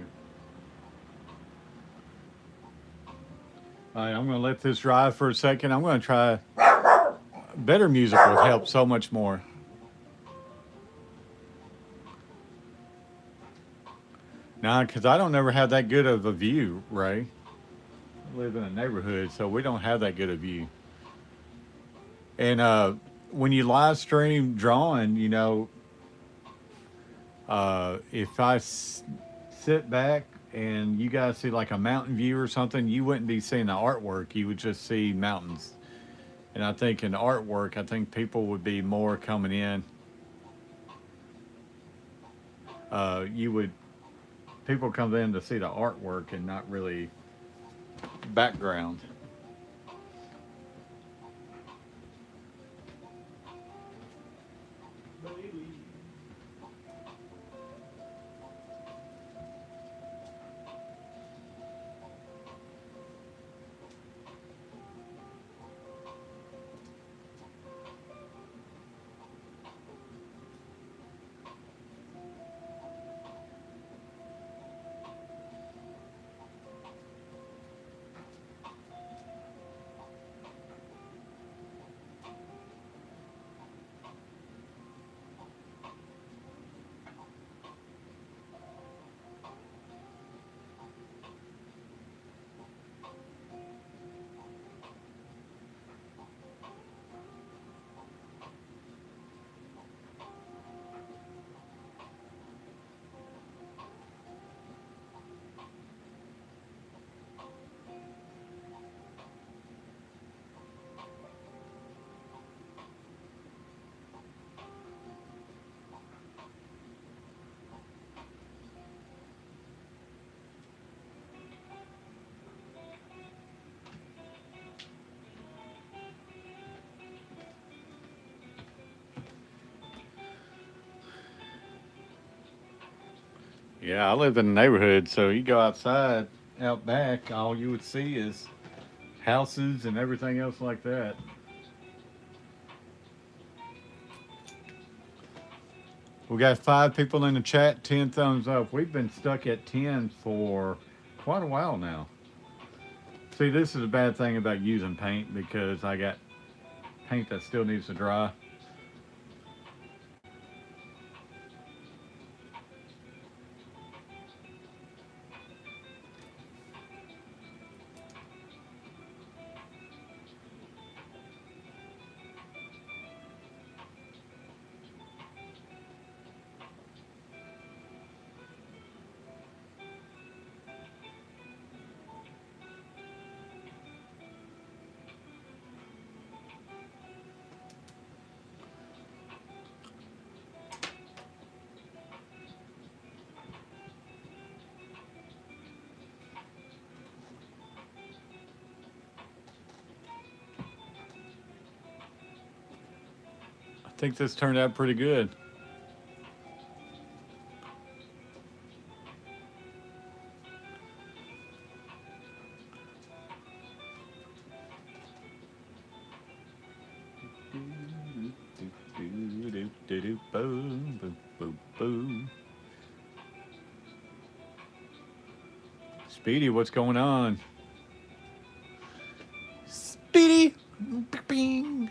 All right, I'm going to let this ride for a second. I'm going to try better music would help so much more. Now, because I don't never have that good of a view, Ray. I live in a neighborhood, so we don't have that good a view. And when you live stream drawing, if sit back and you guys see like a mountain view or something, you wouldn't be seeing the artwork. You would just see mountains. And I think in artwork, I think people would be more coming in. You would People come in to see the artwork and not really background. Yeah, I live in a neighborhood, so you go outside, out back, all you would see is houses and everything else like that. We got 5 people in the chat, 10 thumbs up. We've been stuck at 10 for quite a while now. See, this is a bad thing about using paint because I got paint that still needs to dry. think this turned out pretty good. Boom, boom, boom, boom. Speedy, what's going on? Speedy! Bing.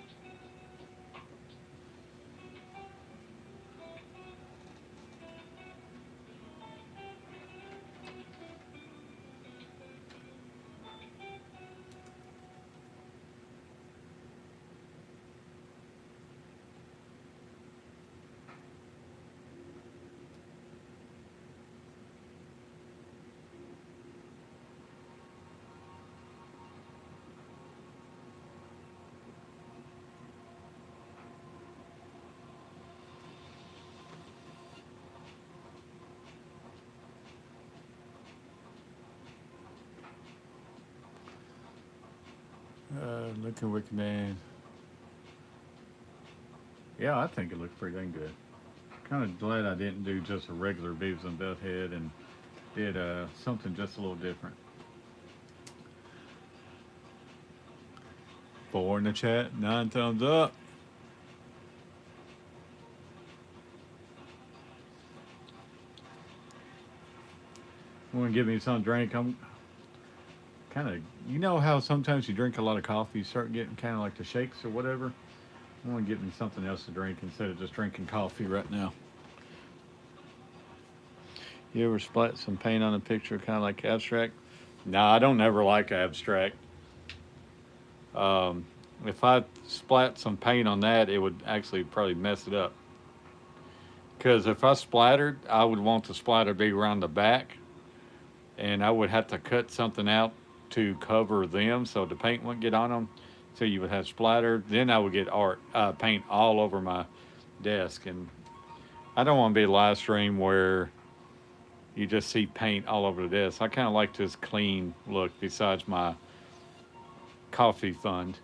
Looking wicked man. Yeah, I think it looks pretty dang good. Kind of glad I didn't do just a regular Beavis and Butthead and did something just a little different. 4 in the chat, 9 thumbs up. Want to give me some drink? I'm kind of, you know how sometimes you drink a lot of coffee, you start getting kind of like the shakes or whatever. I want to get me something else to drink instead of just drinking coffee right now. You ever splat some paint on a picture, kind of like abstract? No, I don't ever like abstract. If I splat some paint on that, it would actually probably mess it up. Because if I splattered, I would want the splatter to be around the back, and I would have to cut something out to cover them so the paint wouldn't get on them. So you would have splatter. Then I would get paint all over my desk, and I don't want to be a live stream where you just see paint all over the desk. I kind of like this clean look. Besides my coffee fund.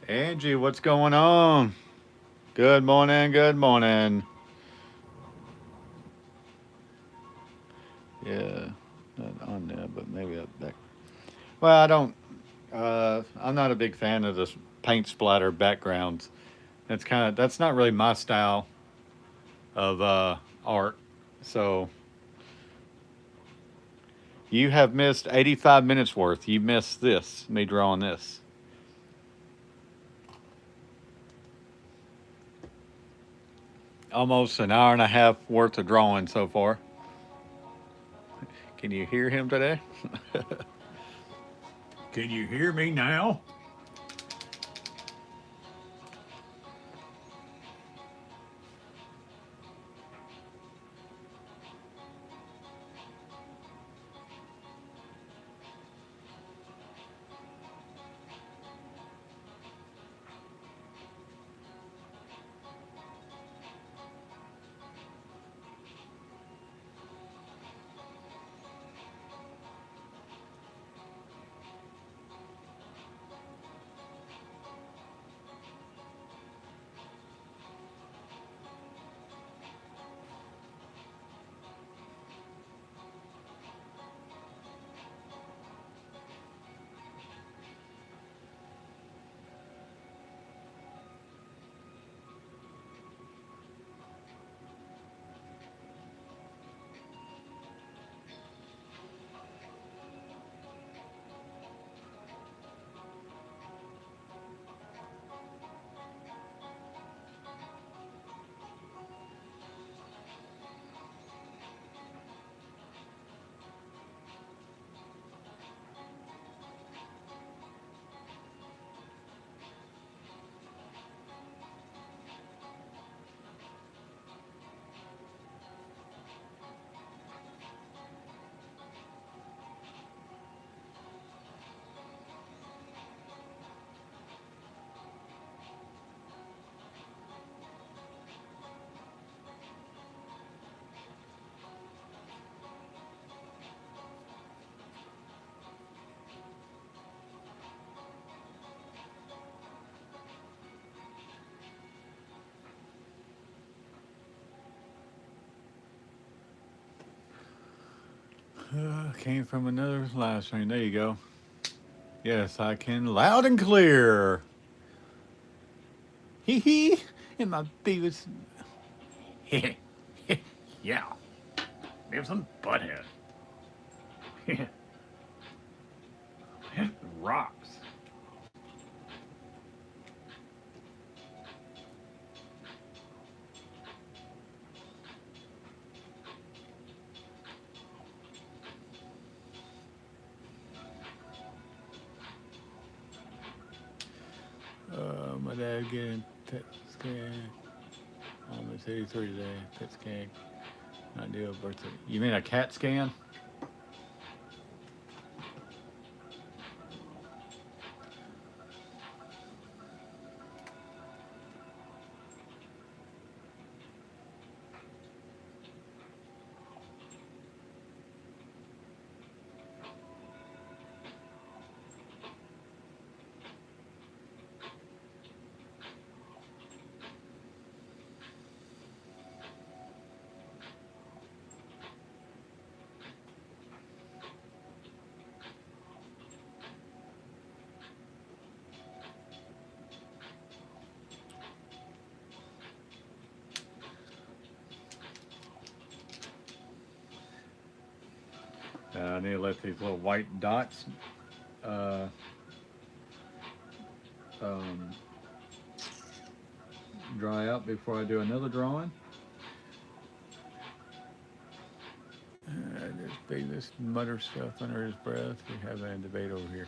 Angie, what's going on? Good morning, good morning. Yeah, not on there, but maybe up back. Well, I don't. I'm not a big fan of this paint splatter backgrounds. That's not really my style of art. So you have missed 85 minutes worth. You missed this, me drawing this. Almost an hour and a half worth of drawing so far. Can you hear him today? Can you hear me now? Came from another live stream. There you go. Yes, I can loud and clear. Hee hee. In my Beavis. Yeah. Beavis and Butthead. It rocks. My dad getting PET scan. Almost 83 today. PET scan. Not due a birthday. You mean a CAT scan? I need to let these little white dots uh, um, dry out before I do another drawing. There's Beavis mutter stuff under his breath. We have a debate over here.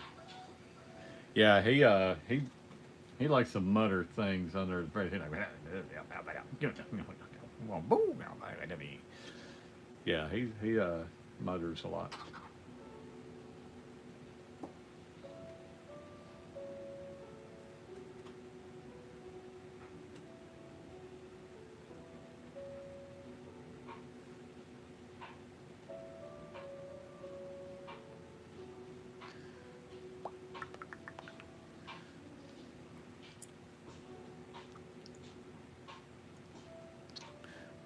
Yeah, he likes to mutter things under his breath. He's like, yeah, he mutters a lot.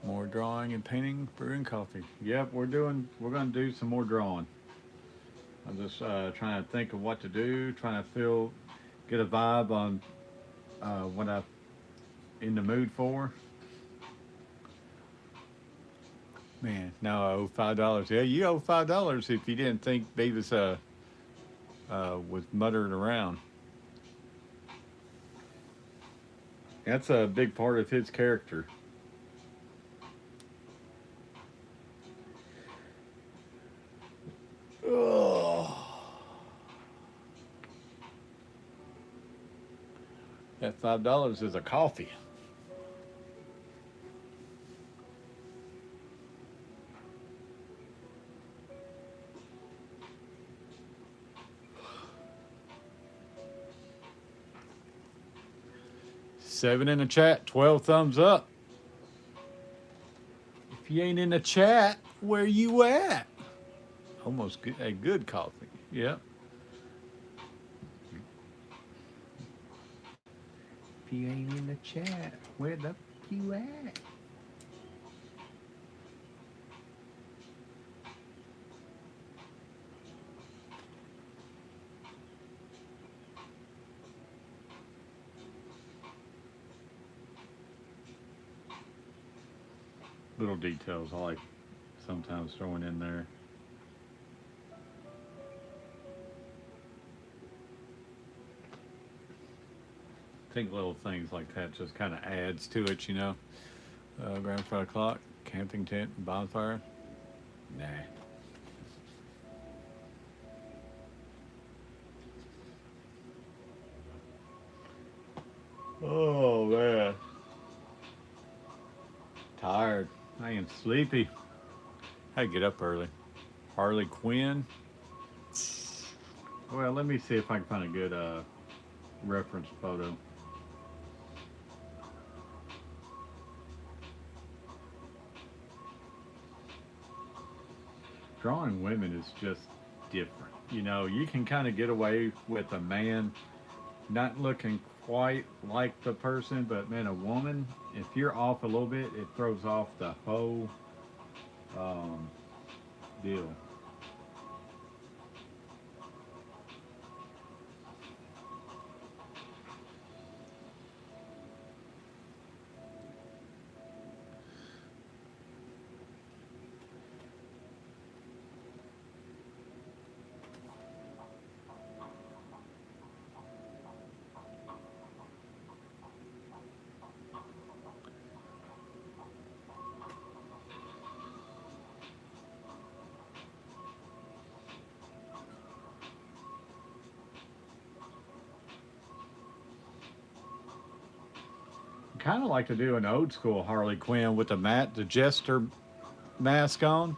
More drawing and painting, brewing coffee. Yep, we're gonna do some more drawing. I'm just trying to think of what to do, trying to get a vibe on what I'm in the mood for. Man, now I owe $5. Yeah, you owe $5 if you didn't think Beavis was muttering around. That's a big part of his character. Oh, that $5 is a coffee. Seven in the chat, 12 thumbs up. If you ain't in the chat, where you at? Almost good, a good coffee. Yep. If you ain't in the chat, where the you at? Little details I like sometimes throwing in there. I think little things like that just kind of adds to it, you know. Grandfather clock, camping tent, bonfire. Nah. Oh man. Tired. I am sleepy. I get up early. Harley Quinn. Well, let me see if I can find a good reference photo. Drawing women is just different. You know, you can kind of get away with a man not looking quite like the person, but man, a woman, if you're off a little bit, it throws off the whole deal. kind of like to do an old school Harley Quinn with the jester mask on.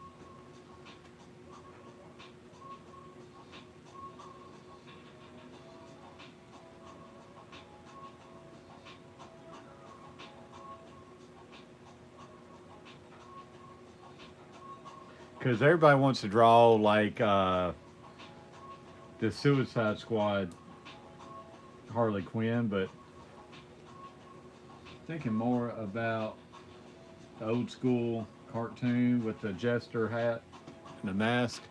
Because everybody wants to draw like the Suicide Squad Harley Quinn, but thinking more about the old school cartoon with the jester hat and the mask.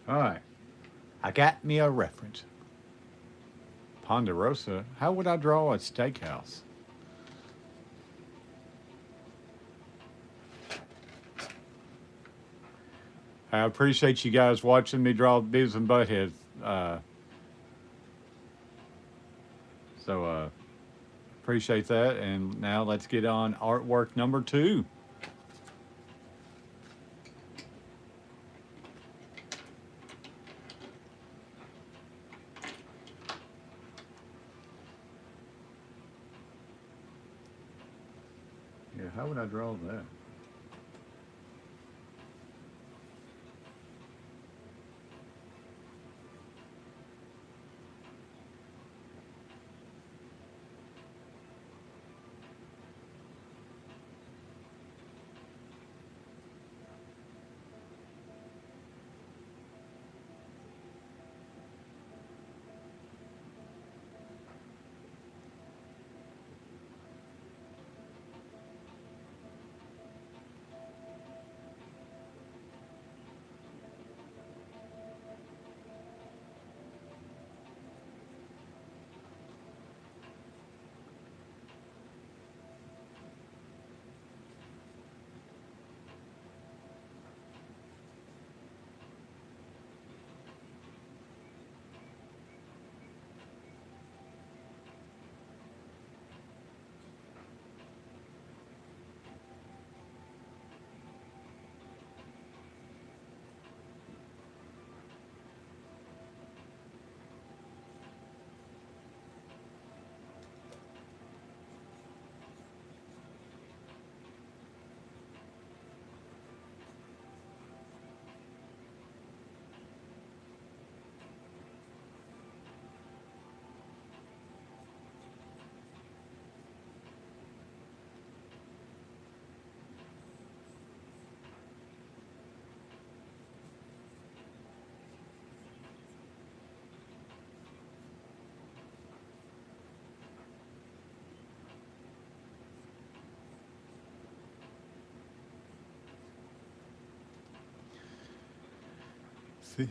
All right, I got me a reference. Ponderosa. How would I draw a steakhouse? I appreciate you guys watching me draw Beavis and Butthead. Uh, so appreciate that. And now let's get on artwork number 2. Yeah, how would I draw that?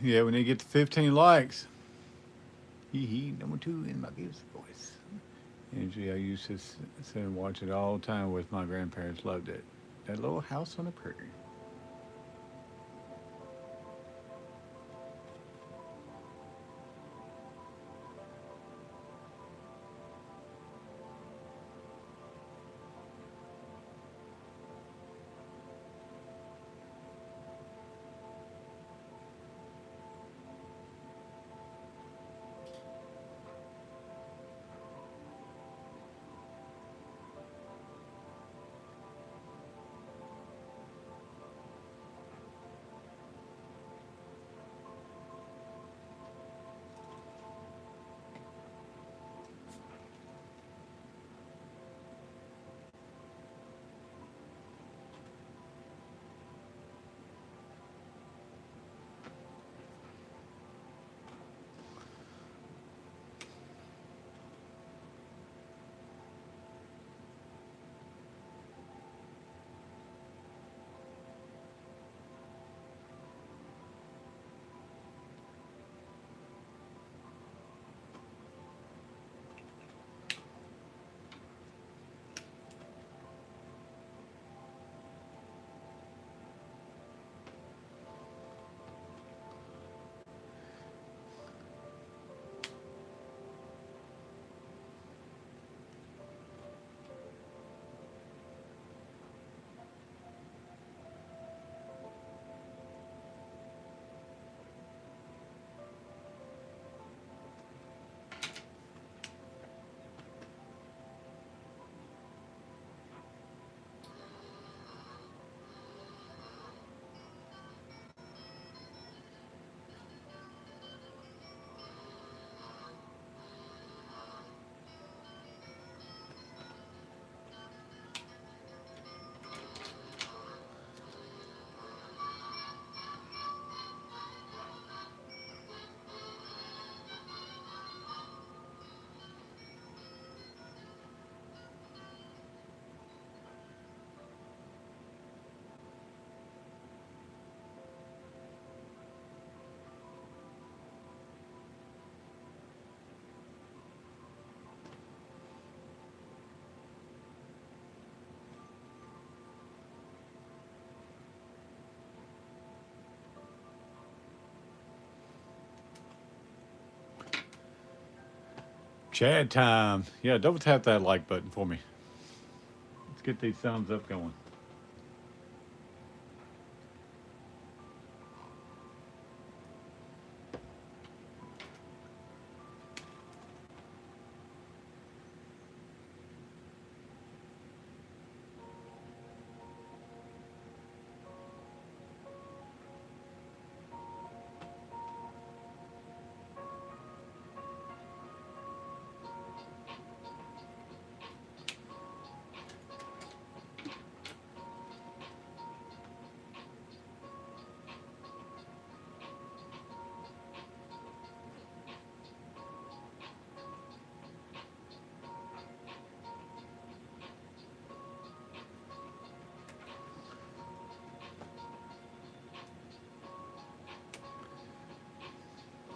Yeah, when they get to 15 likes. Hee hee, number 2 in my Beavis voice. Angie, I used to sit and watch it all the time with my grandparents. Loved it. That little house on the prairie. Chad time. Yeah, double tap that like button for me. Let's get these thumbs up going.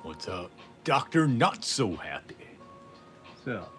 What's up, Doctor Not So Happy? What's up?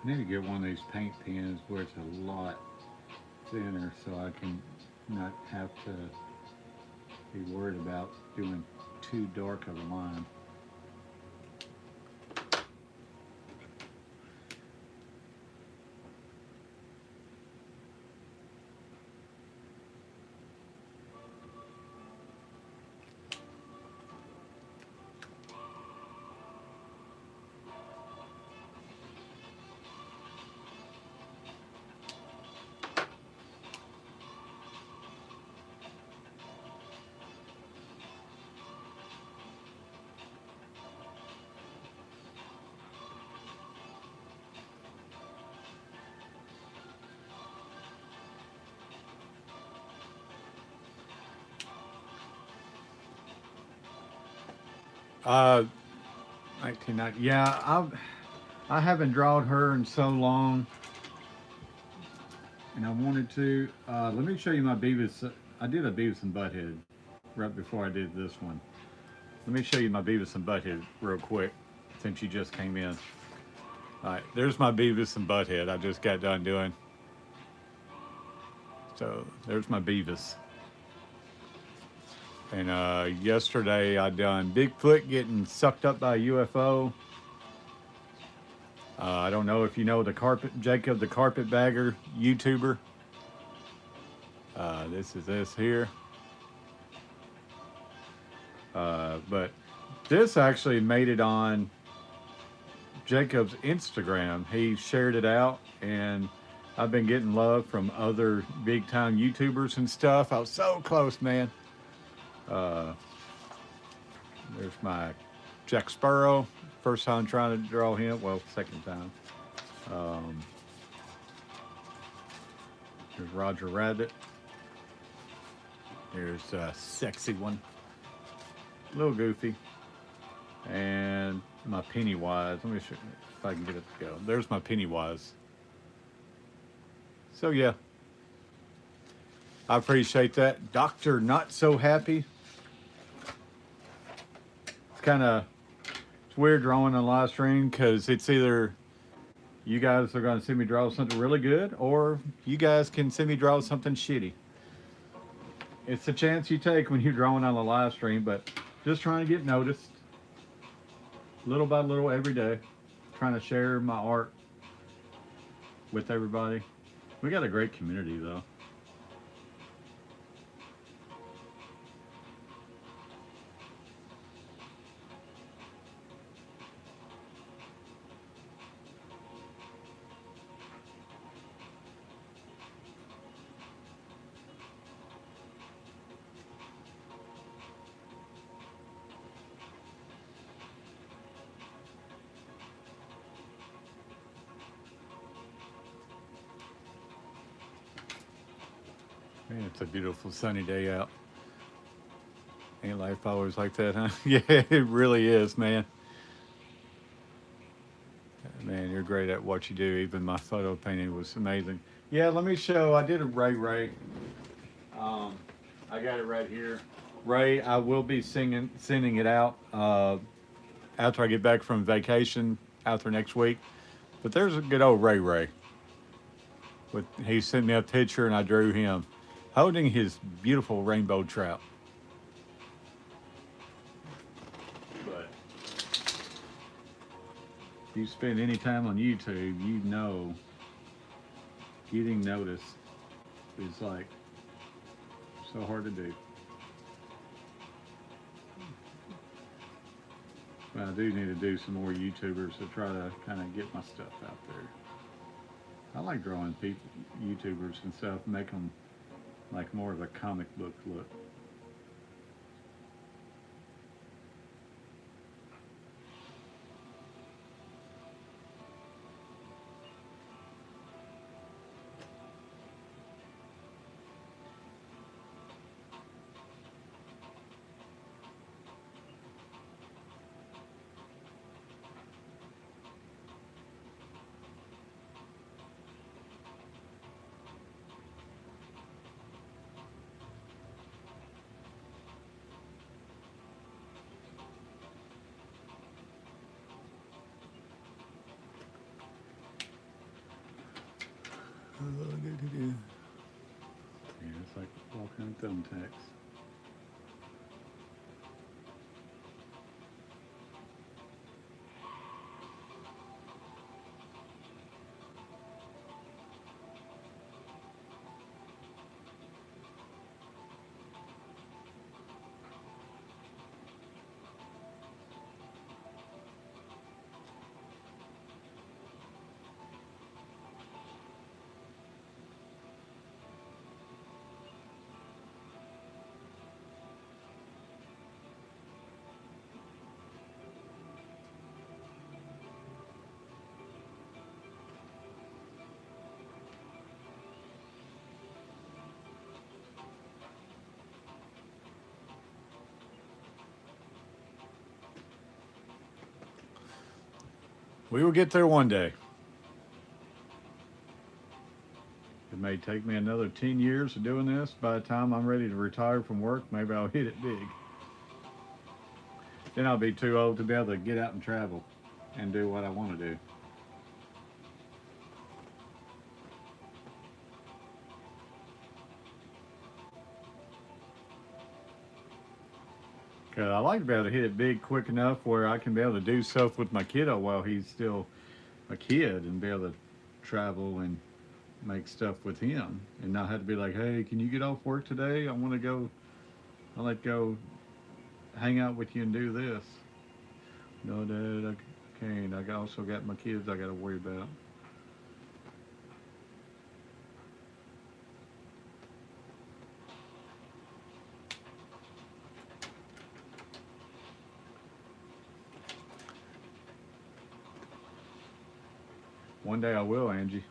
I need to get one of these paint pens where it's a lot thinner so I can not have to be worried about doing too dark of a line. Uh, 1990. Yeah, I haven't drawn her in so long, and I wanted to. Let me show you my Beavis. I did a Beavis and Butthead right before I did this one. Let me show you my Beavis and Butthead real quick, since you just came in. All right, there's my Beavis and Butthead I just got done doing. So there's my Beavis. And yesterday I done Bigfoot getting sucked up by a UFO. I don't know if you know Jacob the Carpetbagger YouTuber. This is this here. But this actually made it on Jacob's Instagram. He shared it out, and I've been getting love from other big time YouTubers and stuff. I was so close, man. There's my Jack Sparrow. First time trying to draw him. Well, second time. There's Roger Rabbit. There's a sexy one. A little goofy. And my Pennywise. Let me show you if I can get it to go. There's my Pennywise. So yeah. I appreciate that. Doctor Not So Happy. It's kind of weird drawing on live stream because it's either you guys are going to see me draw something really good or you guys can see me draw something shitty. It's a chance you take when you're drawing on a live stream, but just trying to get noticed little by little every day, trying to share my art with everybody. We got a great community though. Man, it's a beautiful sunny day out. Ain't life always like that, huh? Yeah, it really is, man. Man, you're great at what you do. Even my photo painting was amazing. Yeah, let me show. I did a Ray. Um, I got it right here. Ray, I will be sending it out after I get back from vacation out there next week. But there's a good old Ray. He sent me a picture and I drew him holding his beautiful rainbow trout. But if you spend any time on YouTube, you know getting noticed is like so hard to do. But I do need to do some more YouTubers to try to kind of get my stuff out there. I like drawing people, YouTubers and stuff, make them like more of a comic book look. Yeah, it's like walking on thumbtacks. We will get there one day. It may take me another 10 years of doing this. By the time I'm ready to retire from work, maybe I'll hit it big. Then I'll be too old to be able to get out and travel and do what I want to do. Cause I like to be able to hit it big quick enough where I can be able to do stuff with my kiddo while he's still a kid and be able to travel and make stuff with him and not have to be like, hey, can you get off work today? I want to go. I'll let go hang out with you and do this. No, Dad, I can't. Also got my kids I got to worry about. One day I will, Angie.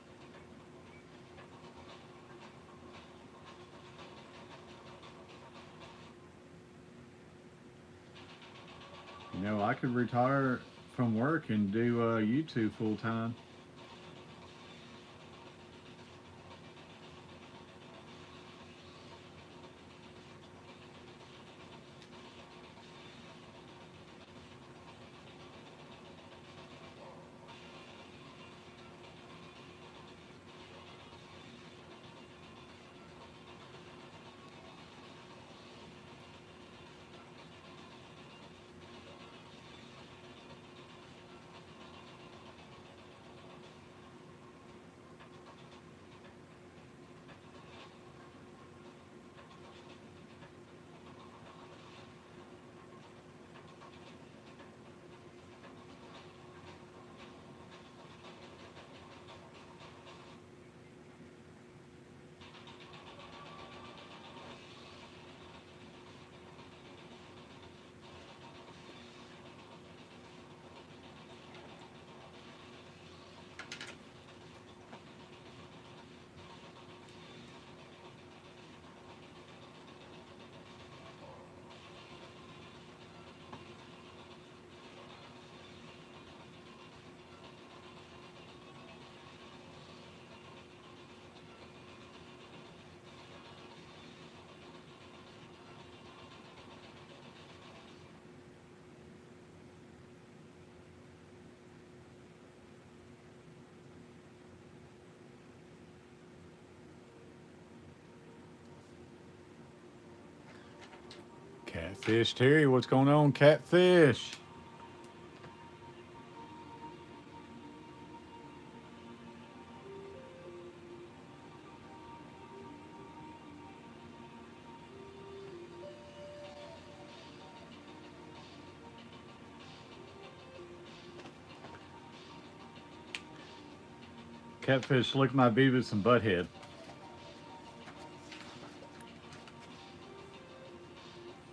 I could retire from work and do YouTube full time. Catfish Terry, what's going on, Catfish? Catfish, look at my Beavis and Butthead.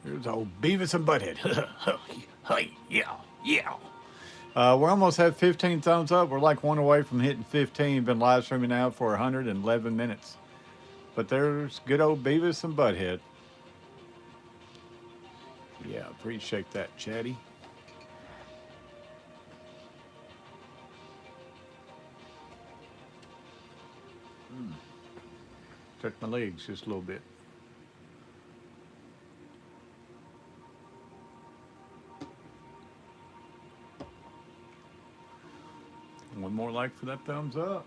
Here's old Beavis and Butthead. Hey, yeah, yeah. We're almost at 15 thumbs up. We're like one away from hitting 15. Been live streaming now for 111 minutes. But there's good old Beavis and Butthead. Yeah, appreciate that, Chatty. Touch my legs just a little bit. One more like for that thumbs up.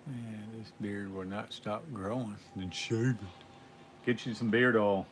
Man, this beard will not stop growing. Then shave it. Get you some beard oil.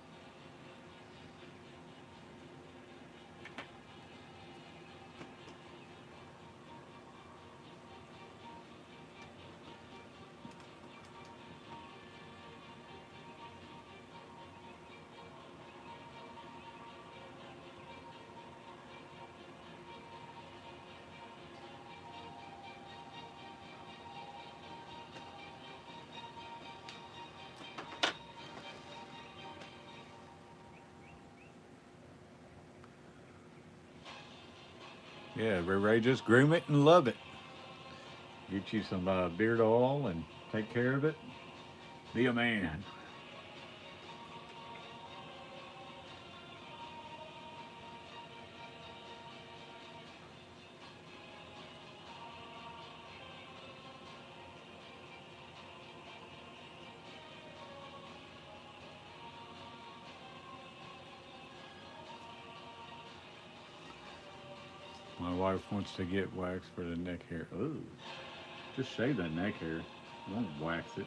Yeah, Ray Ray, just groom it and love it. Get you some beard oil and take care of it. Be a man. My wife wants to get wax for the neck hair. Ooh, just shave that neck hair. Don't wax it.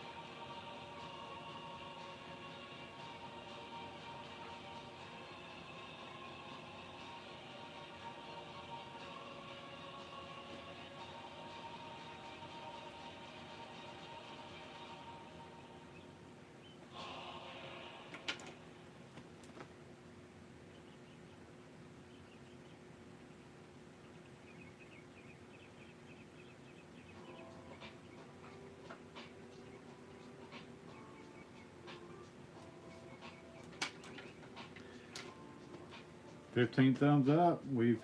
Fifteen thumbs up. We've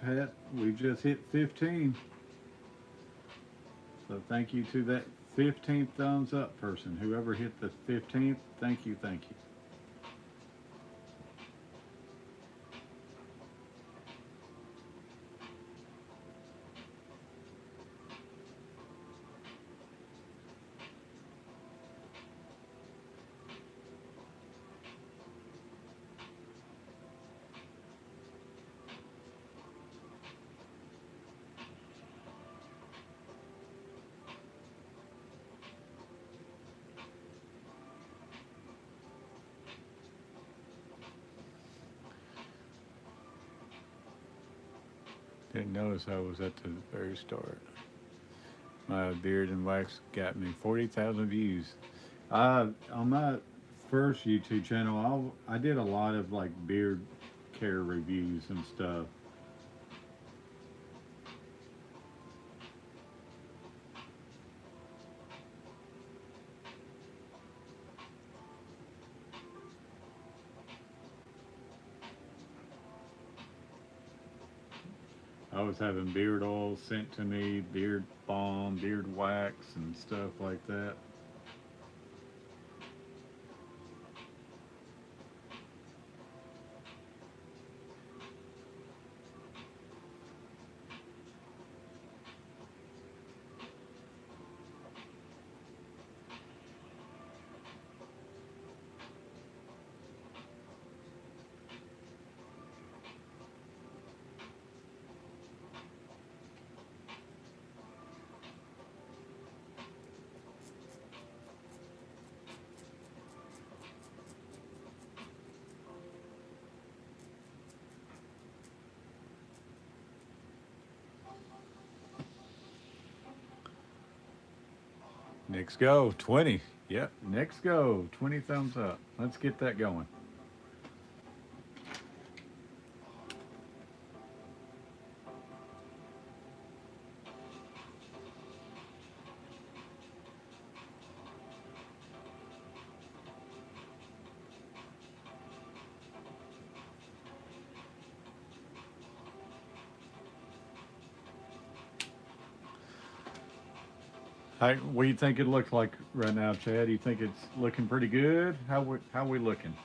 just hit 15. So thank you to that 15th thumbs up person. Whoever hit the 15th, thank you, thank you. Didn't notice I was at the very start. My beard and wax got me 40,000 views. On my first YouTube channel, I did a lot of like beard care reviews and stuff. I was having beard oil sent to me, beard balm, beard wax, and stuff like that. 'Next go, 20. Yep, next go, 20 thumbs up. Let's get that going. 'What do you think it looks like right now, Chad? Do you think it's looking pretty good? How we looking?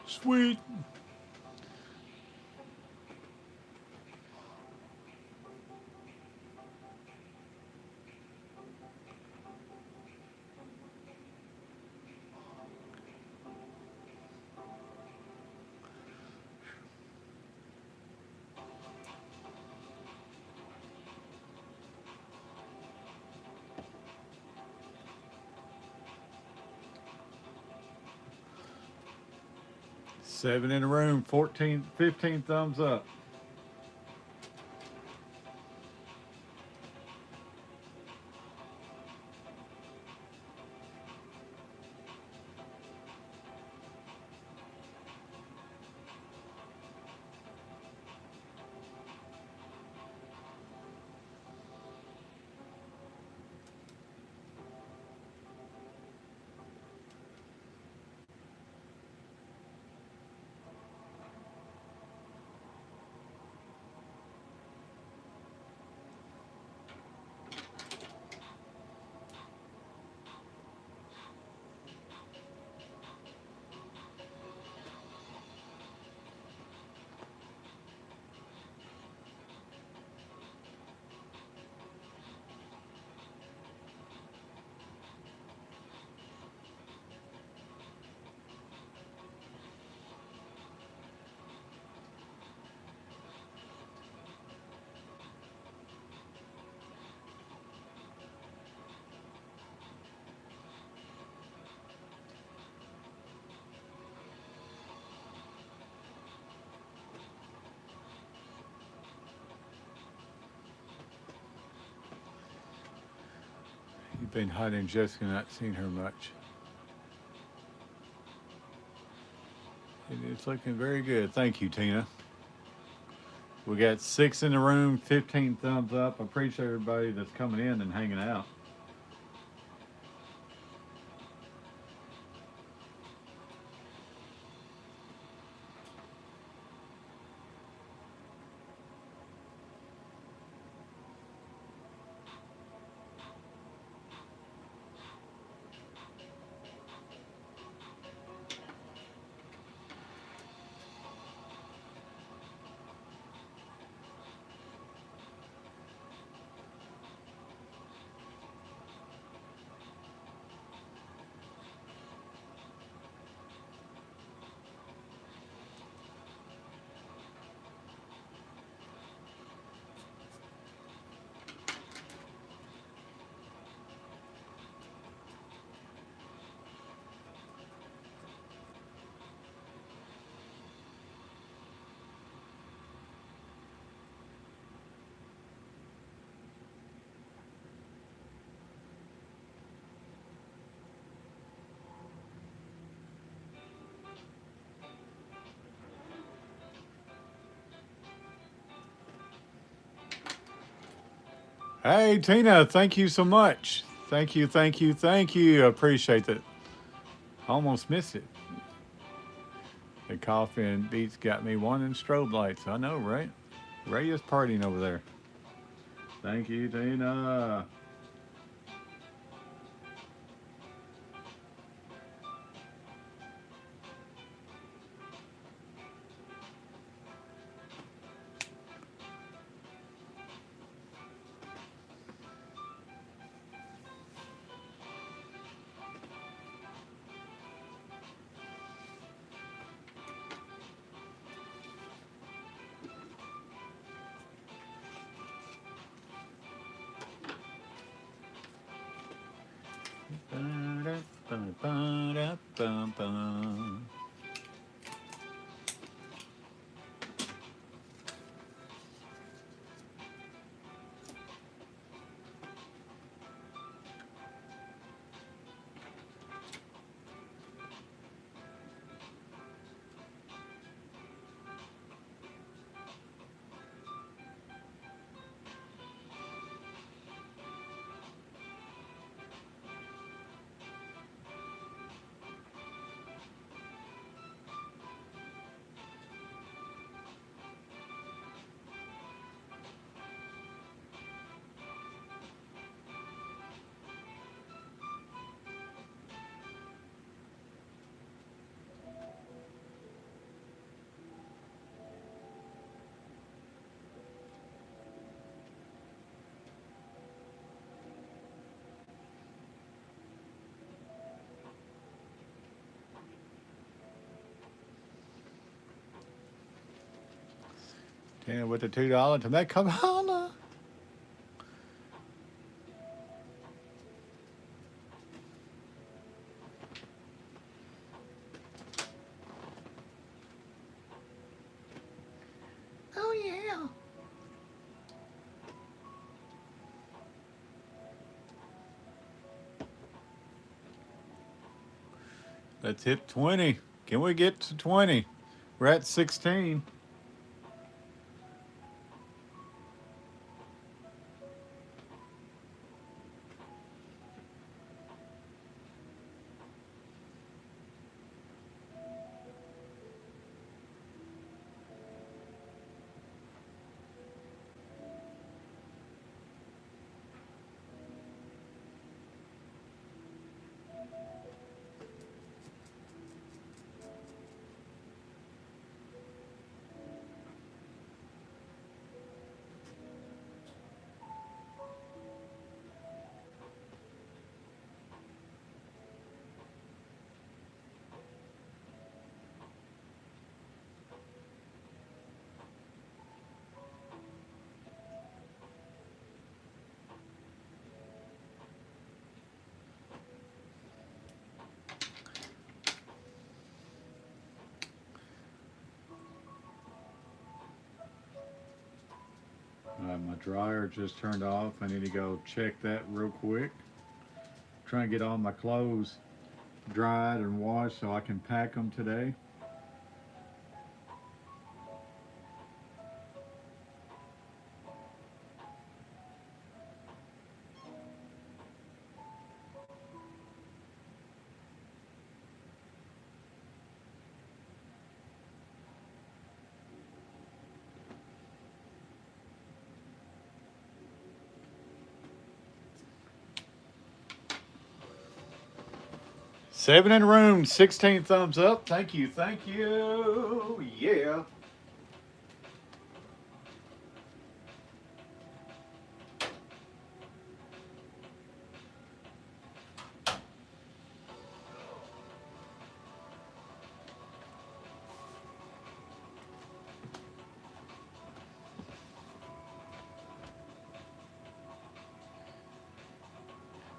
Sweet. 7 in the room, 14, 15 thumbs up. You've been hiding Jessica, not seen her much. It's looking very good. Thank you, Tina. We got 6 in the room, 15 thumbs up. I appreciate everybody that's coming in and hanging out. Hey, Tina, thank you so much. Thank you, thank you, thank you. I appreciate that. Almost missed it. The coffee and beats got me wanting strobe lights. I know, right? Ray is partying over there. Thank you, Tina. Ba-da-ba-da-bum-bum. Tina with the $2 to make come holla. Oh yeah. Let's hit 20. Can we get to 20? We're at 16. My dryer just turned off. I need to go check that real quick. Trying to get all my clothes dried and washed so I can pack them today. 7 in the room, 16 thumbs up. Thank you, thank you. Yeah.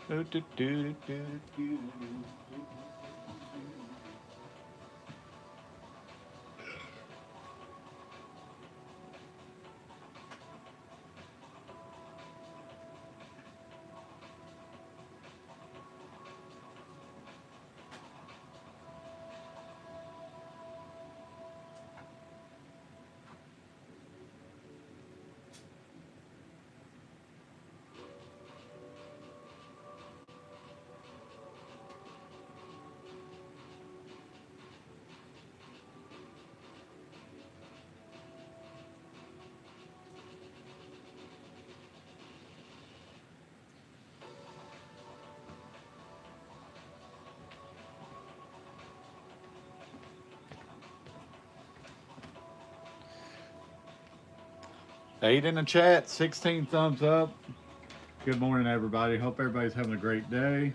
Do, do, do, do, do, do. 8 in the chat, 16 thumbs up. Good morning, everybody. Hope everybody's having a great day.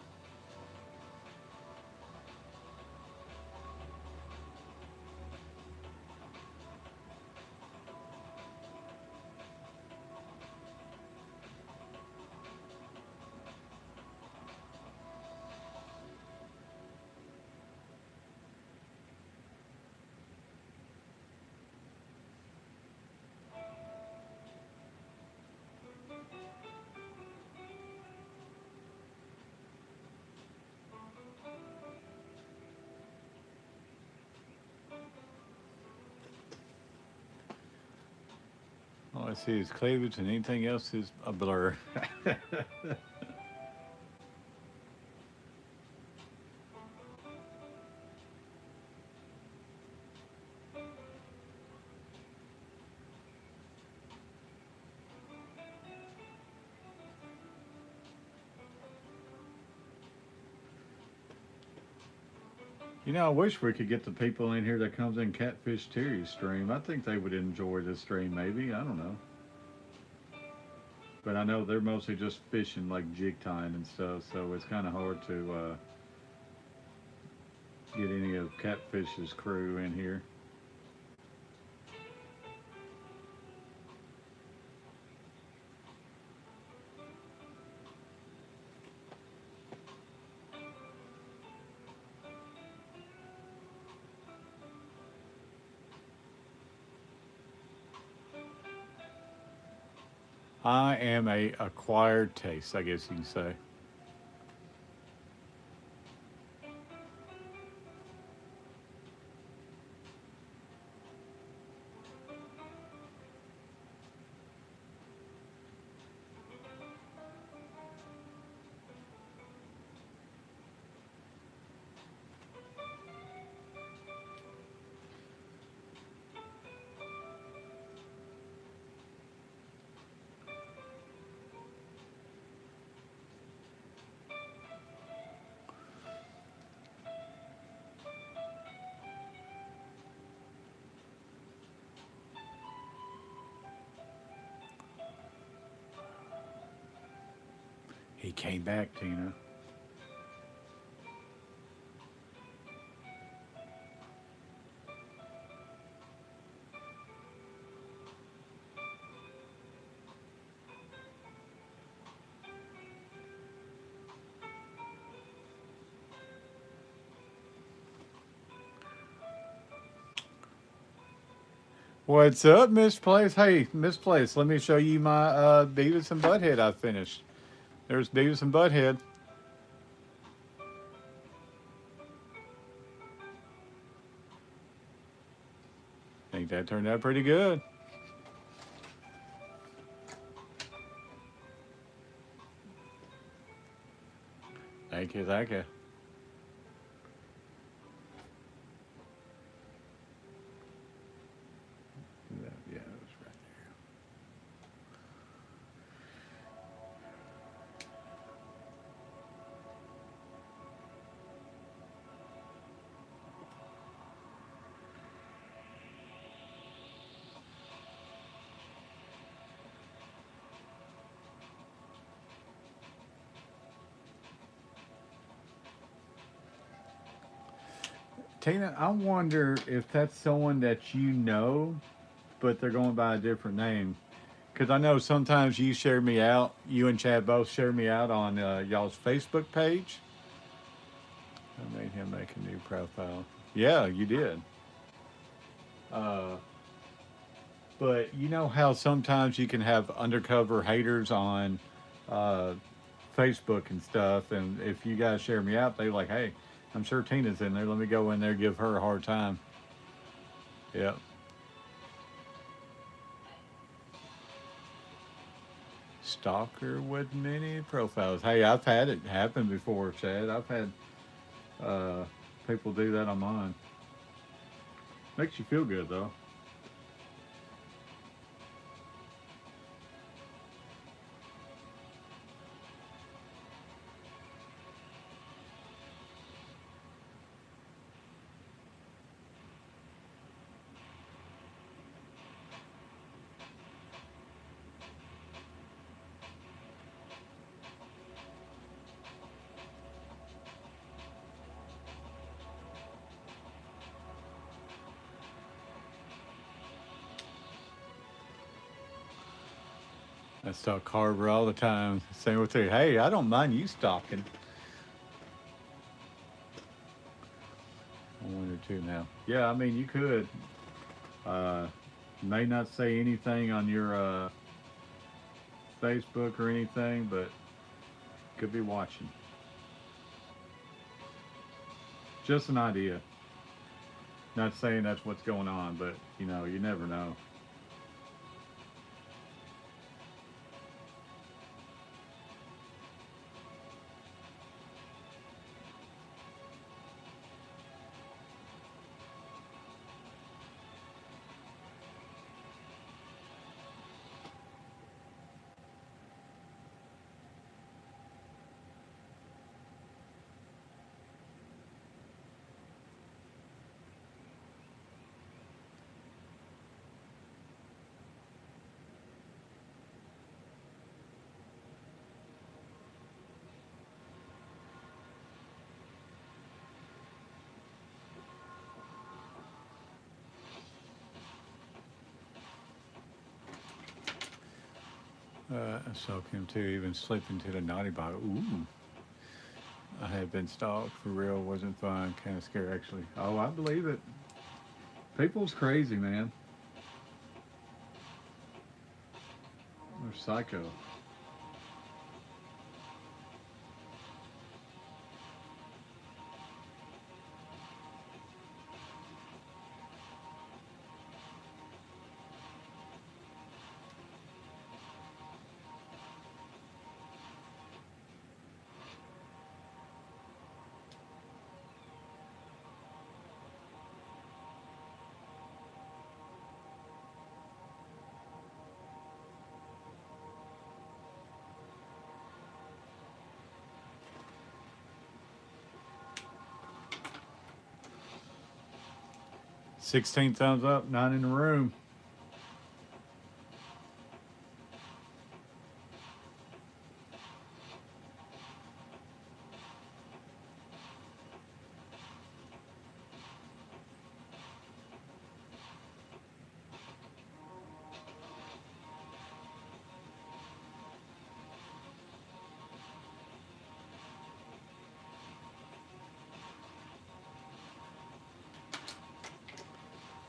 All I see is cleavage, and anything else is a blur. You know, I wish we could get the people in here that comes in Catfish Terry's stream. I think they would enjoy this stream, maybe. I don't know. But I know they're mostly just fishing, like jig tying and stuff, so it's kind of hard to get any of Catfish's crew in here. I am a acquired taste, I guess you can say. He came back, Tina. What's up, Misplaced? Hey, Misplaced, let me show you my Beavis and Butthead I finished. There's Beavis and Butthead. I think that turned out pretty good. Thank you, thank you. Yeah, it was right there. Tina, I wonder if that's someone that you know, but they're going by a different name. Because I know sometimes you share me out, you and Chad both share me out on y'all's Facebook page. I made him make a new profile. Yeah, you did. Uh, but you know how sometimes you can have undercover haters on uh, Facebook and stuff, and if you guys share me out, they're like, "Hey, I'm sure Tina's in there. Let me go in there, give her a hard time." Yep. Stalker with many profiles. Hey, I've had it happen before, Chad. I've had uh, people do that on mine. Makes you feel good though. I stalk Carver all the time. Same with you. Hey, I don't mind you stalking. I wonder too now. Yeah, I mean, you could. Uh, may not say anything on your Facebook or anything, but could be watching. Just an idea. Not saying that's what's going on, but you never know. I stalk him too, even sleeping to the naughty bottle. Ooh, I had been stalked for real. Wasn't fun. Kind of scary actually. Oh, I believe it. People's crazy, man. They're psycho. – 16 thumbs up, 9 in the room.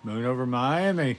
Moon over Miami.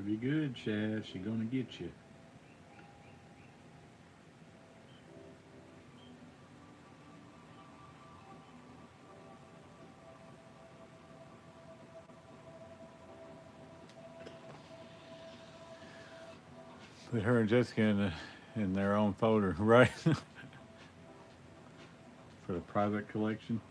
be good, Shad. She gonna get you. Put her and Jessica in their own folder, right? For the private collection.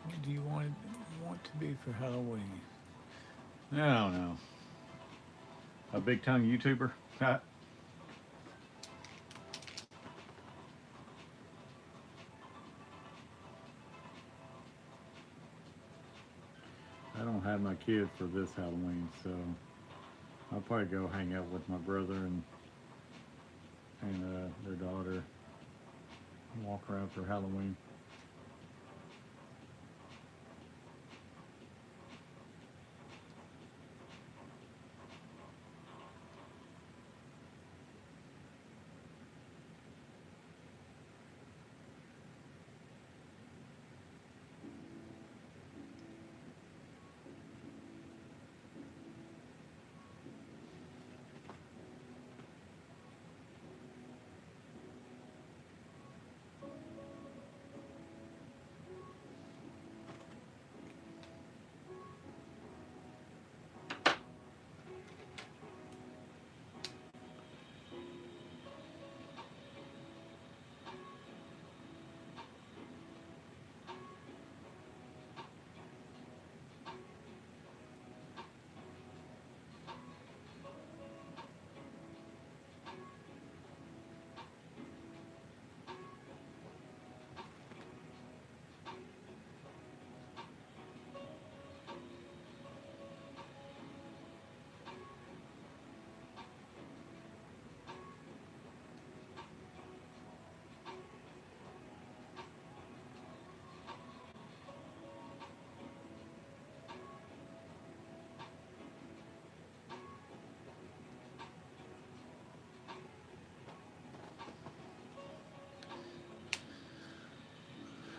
What do you want to be for Halloween? I don't know. A big tongue YouTuber? I don't have my kid for this Halloween, so I'll probably go hang out with my brother and their daughter and walk around for Halloween.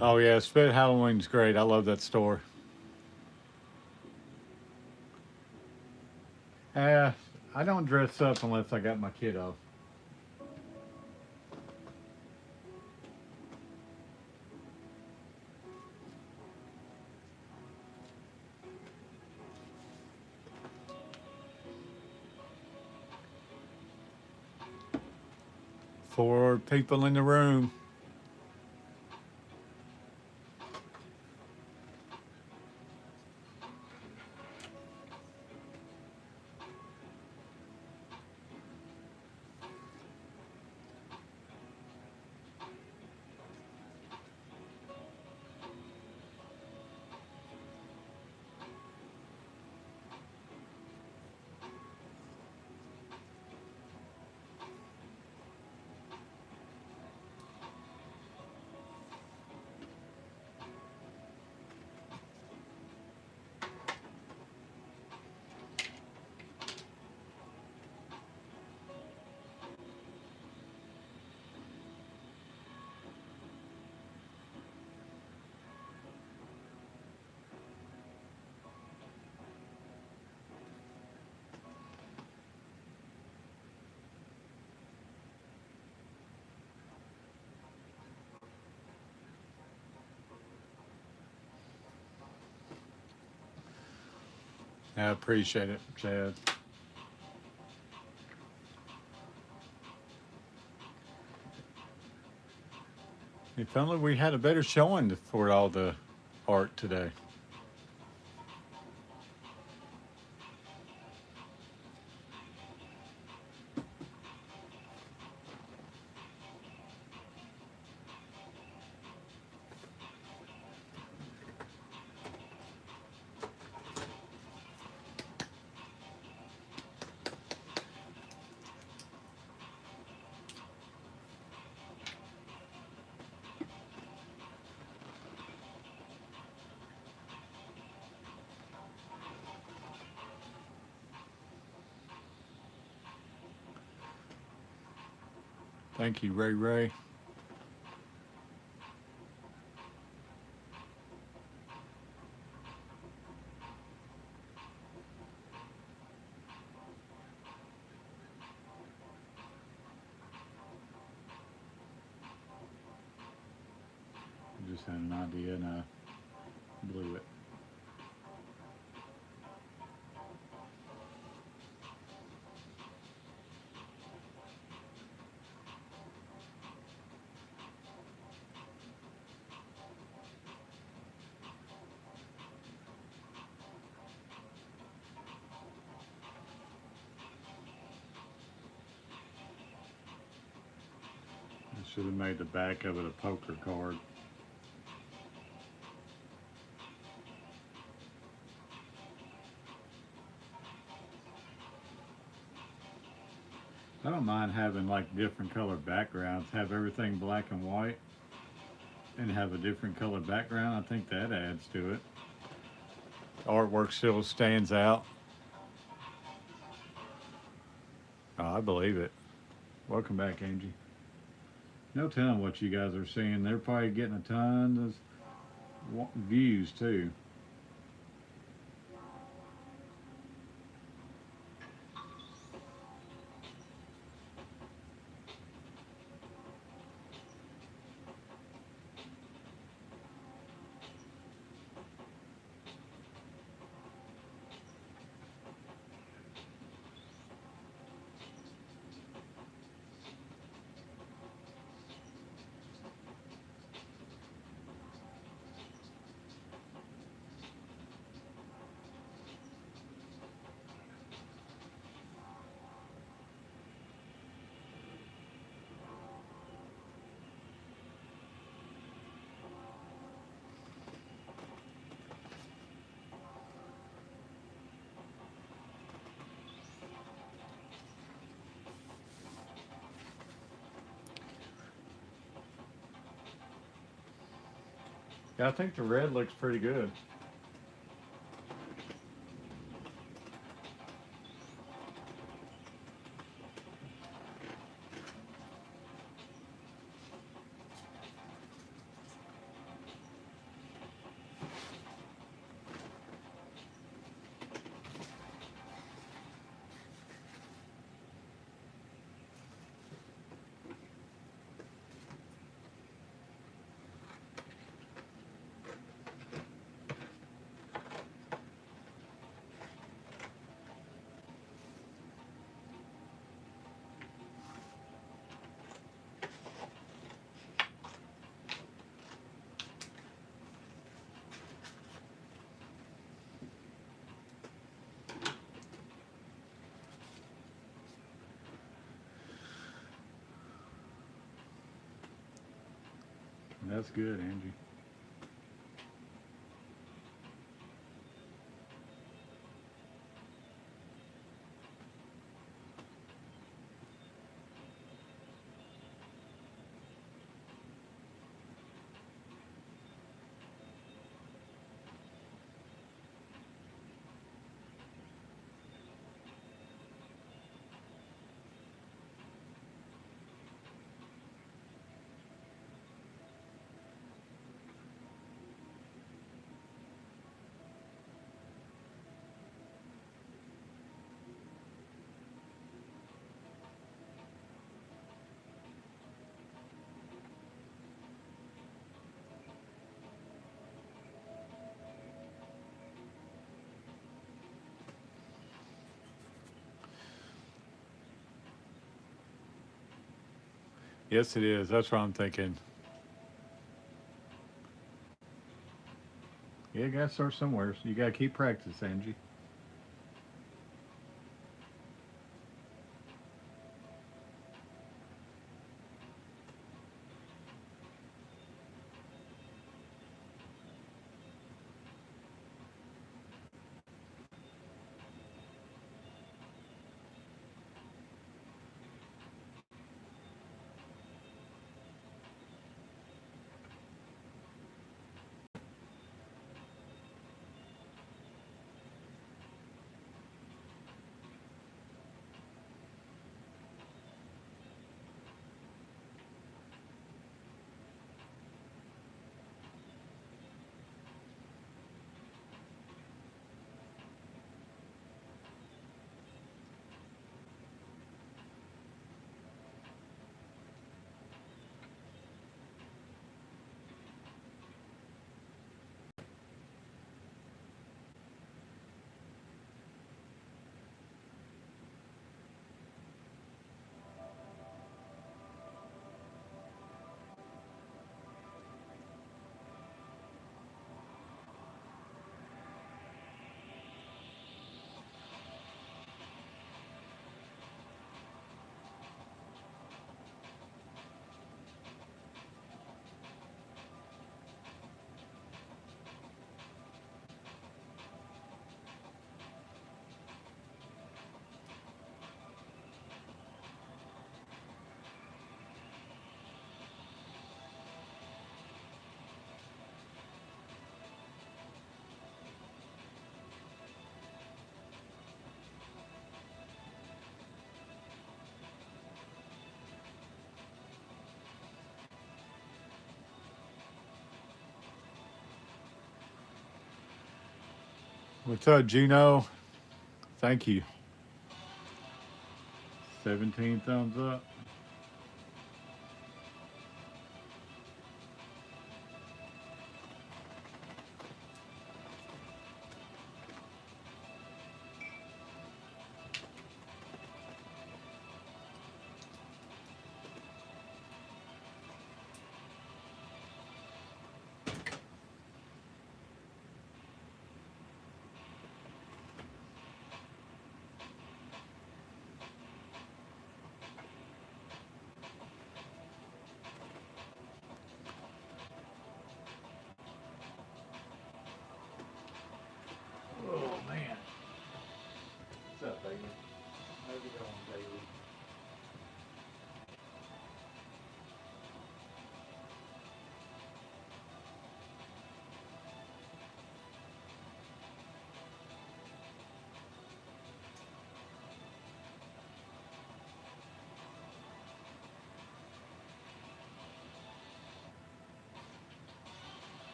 Oh yeah, Spit Halloween's great. I love that store. Uh, I don't dress up unless I got my kiddo. Four people in the room. I appreciate it, Chad. If only we had a better showing for all the art today. Thank you, Ray Ray. I just had an idea and I blew it. I should have made the back of it a poker card. I don't mind having like different colored backgrounds. Have everything black and white and have a different colored background. I think that adds to it. Artwork still stands out. Oh, I believe it. Welcome back, Angie. No telling what you guys are seeing. They're probably getting a ton of views too. Yeah, I think the red looks pretty good. That's good, Angie. Yes, it is. That's what I'm thinking. Yeah, you gotta start somewhere. So you gotta keep practice, Angie. What's up, Gino? Thank you. 17 thumbs up. Oh man. What's up, baby? How's it going, baby?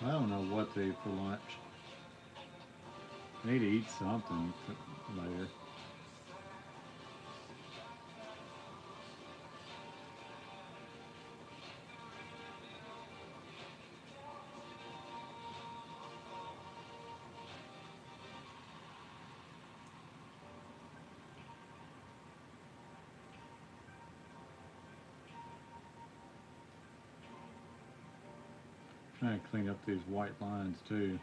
I don't know what to eat for lunch. I need to eat something later. Trying to clean up these white lines too.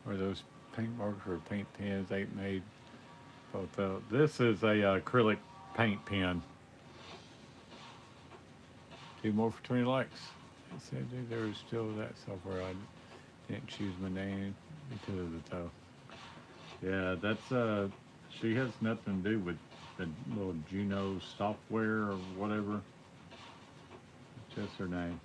Or those paint markers or paint pens ain't made both out. This is a acrylic paint pen. 2 more for 20 likes. It said there was still that software. I didn't choose my name because of the toe. Yeah, that's she has nothing to do with the little Juno software or whatever. It's just her name.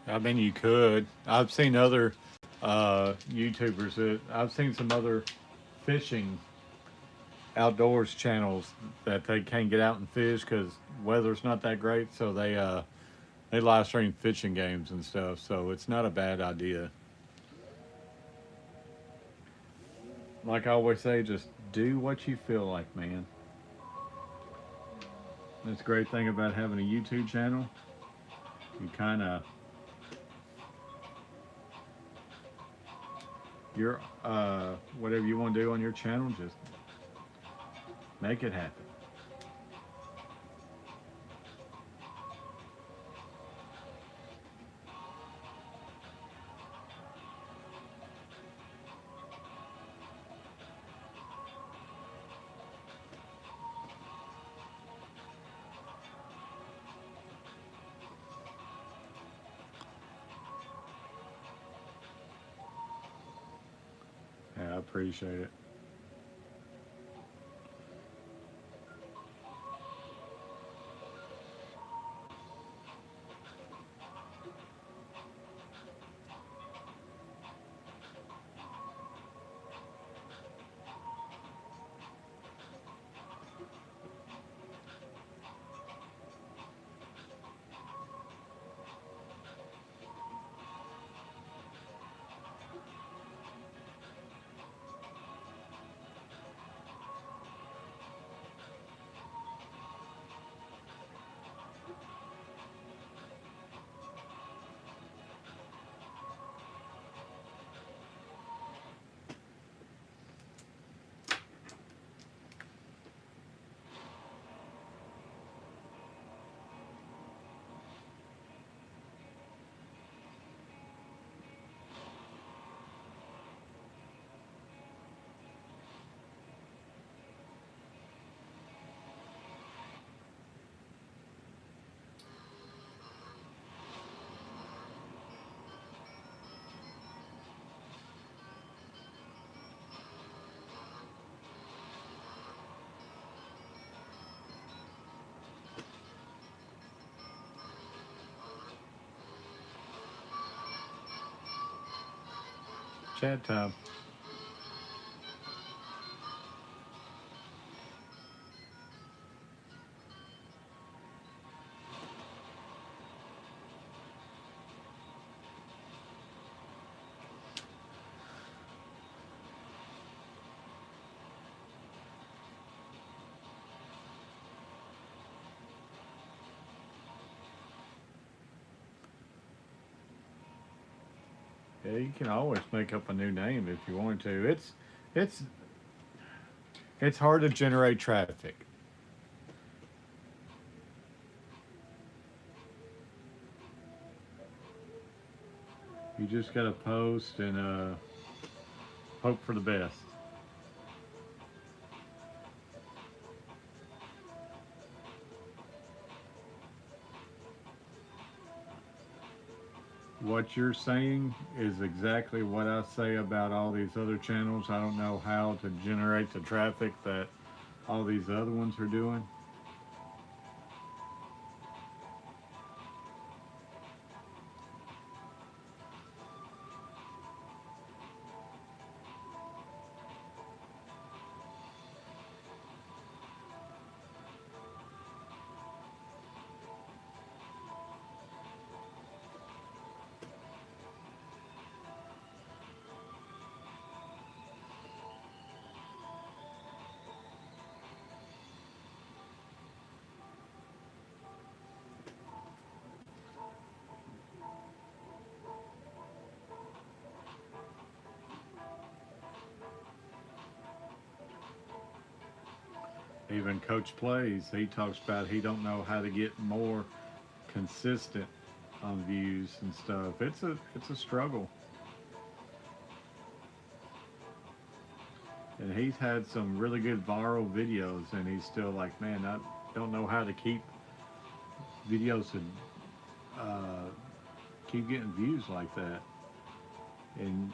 I mean, you could. I've seen other YouTubers that I've seen some other fishing outdoors channels that they can't get out and fish because weather's not that great. So they live stream fishing games and stuff. So it's not a bad idea. Like I always say, just do what you feel like, man. That's the great thing about having a YouTube channel. You kind of your whatever you want to do on your channel, just make it happen. Yeah, I appreciate it. Chat time. Yeah, you can always make up a new name if you want to. It's it's hard to generate traffic. You just gotta post and hope for the best. What you're saying is exactly what I say about all these other channels. I don't know how to generate the traffic that all these other ones are doing. Even Coach Plays, he talks about he don't know how to get more consistent on views and stuff. It's a struggle. And he's had some really good viral videos, and he's still like, man, I don't know how to keep videos and keep getting views like that. And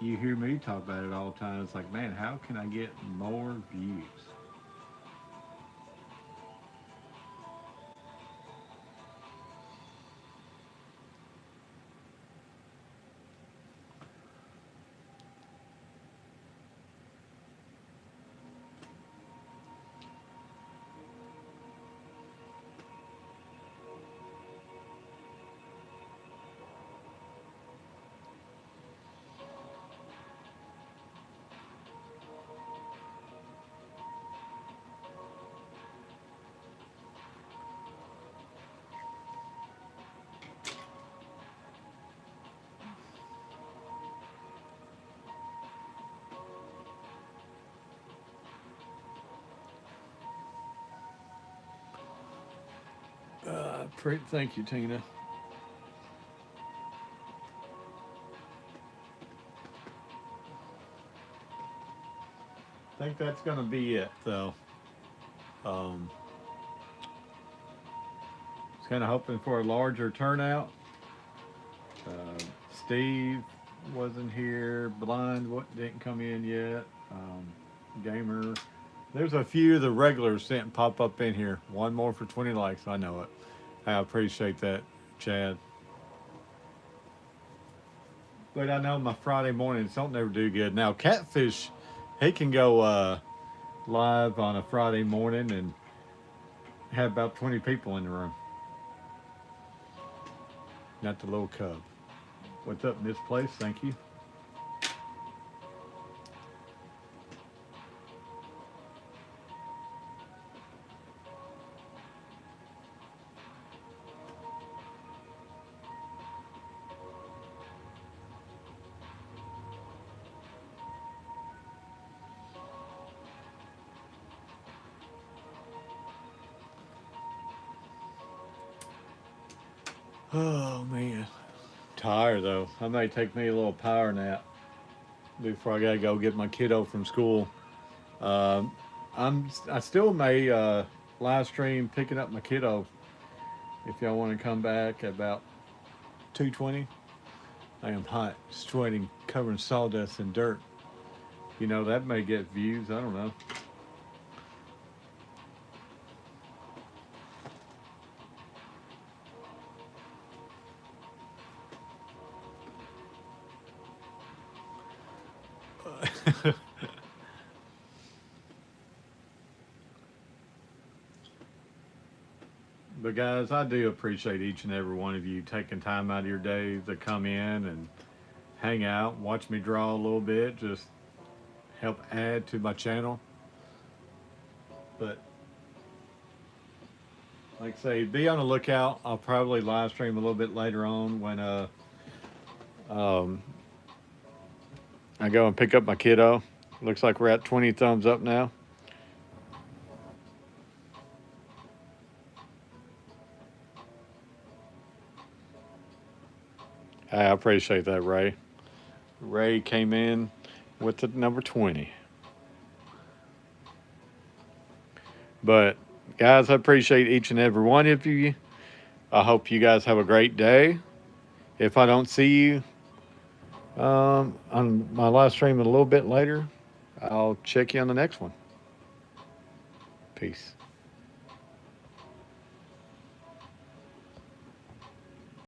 you hear me talk about it all the time. It's like, man, how can I get more views? Thank you, Tina. I think that's going to be it, though. Um, was kind of hoping for a larger turnout. Uh, Steve wasn't here. Blind didn't come in yet. Gamer. There's a few of the regulars didn't pop up in here. One more for 20 likes. I know it. I appreciate that, Chad. But I know my Friday mornings don't never do good. Now, Catfish, he can go live on a Friday morning and have about 20 people in the room. Not the little cub. What's up, Miss Place? Thank you. Oh, man. Tired, though. I may take me a little power nap before I gotta go get my kiddo from school. Um, I still may live stream picking up my kiddo if y'all want to come back at about 2:20. I am hot, sweating, covered in sawdust and dirt. You know that may get views. I don't know. But guys, I do appreciate each and every one of you taking time out of your day to come in and hang out, watch me draw a little bit, just help add to my channel. But like I say, be on the lookout. I'll probably live stream a little bit later on when um, I go and pick up my kiddo. Looks like we're at 20 thumbs up now. I appreciate that, Ray. Ray came in with the number 20. But guys, I appreciate each and every one of you. I hope you guys have a great day. If I don't see you on my live stream a little bit later, I'll check you on the next one. Peace.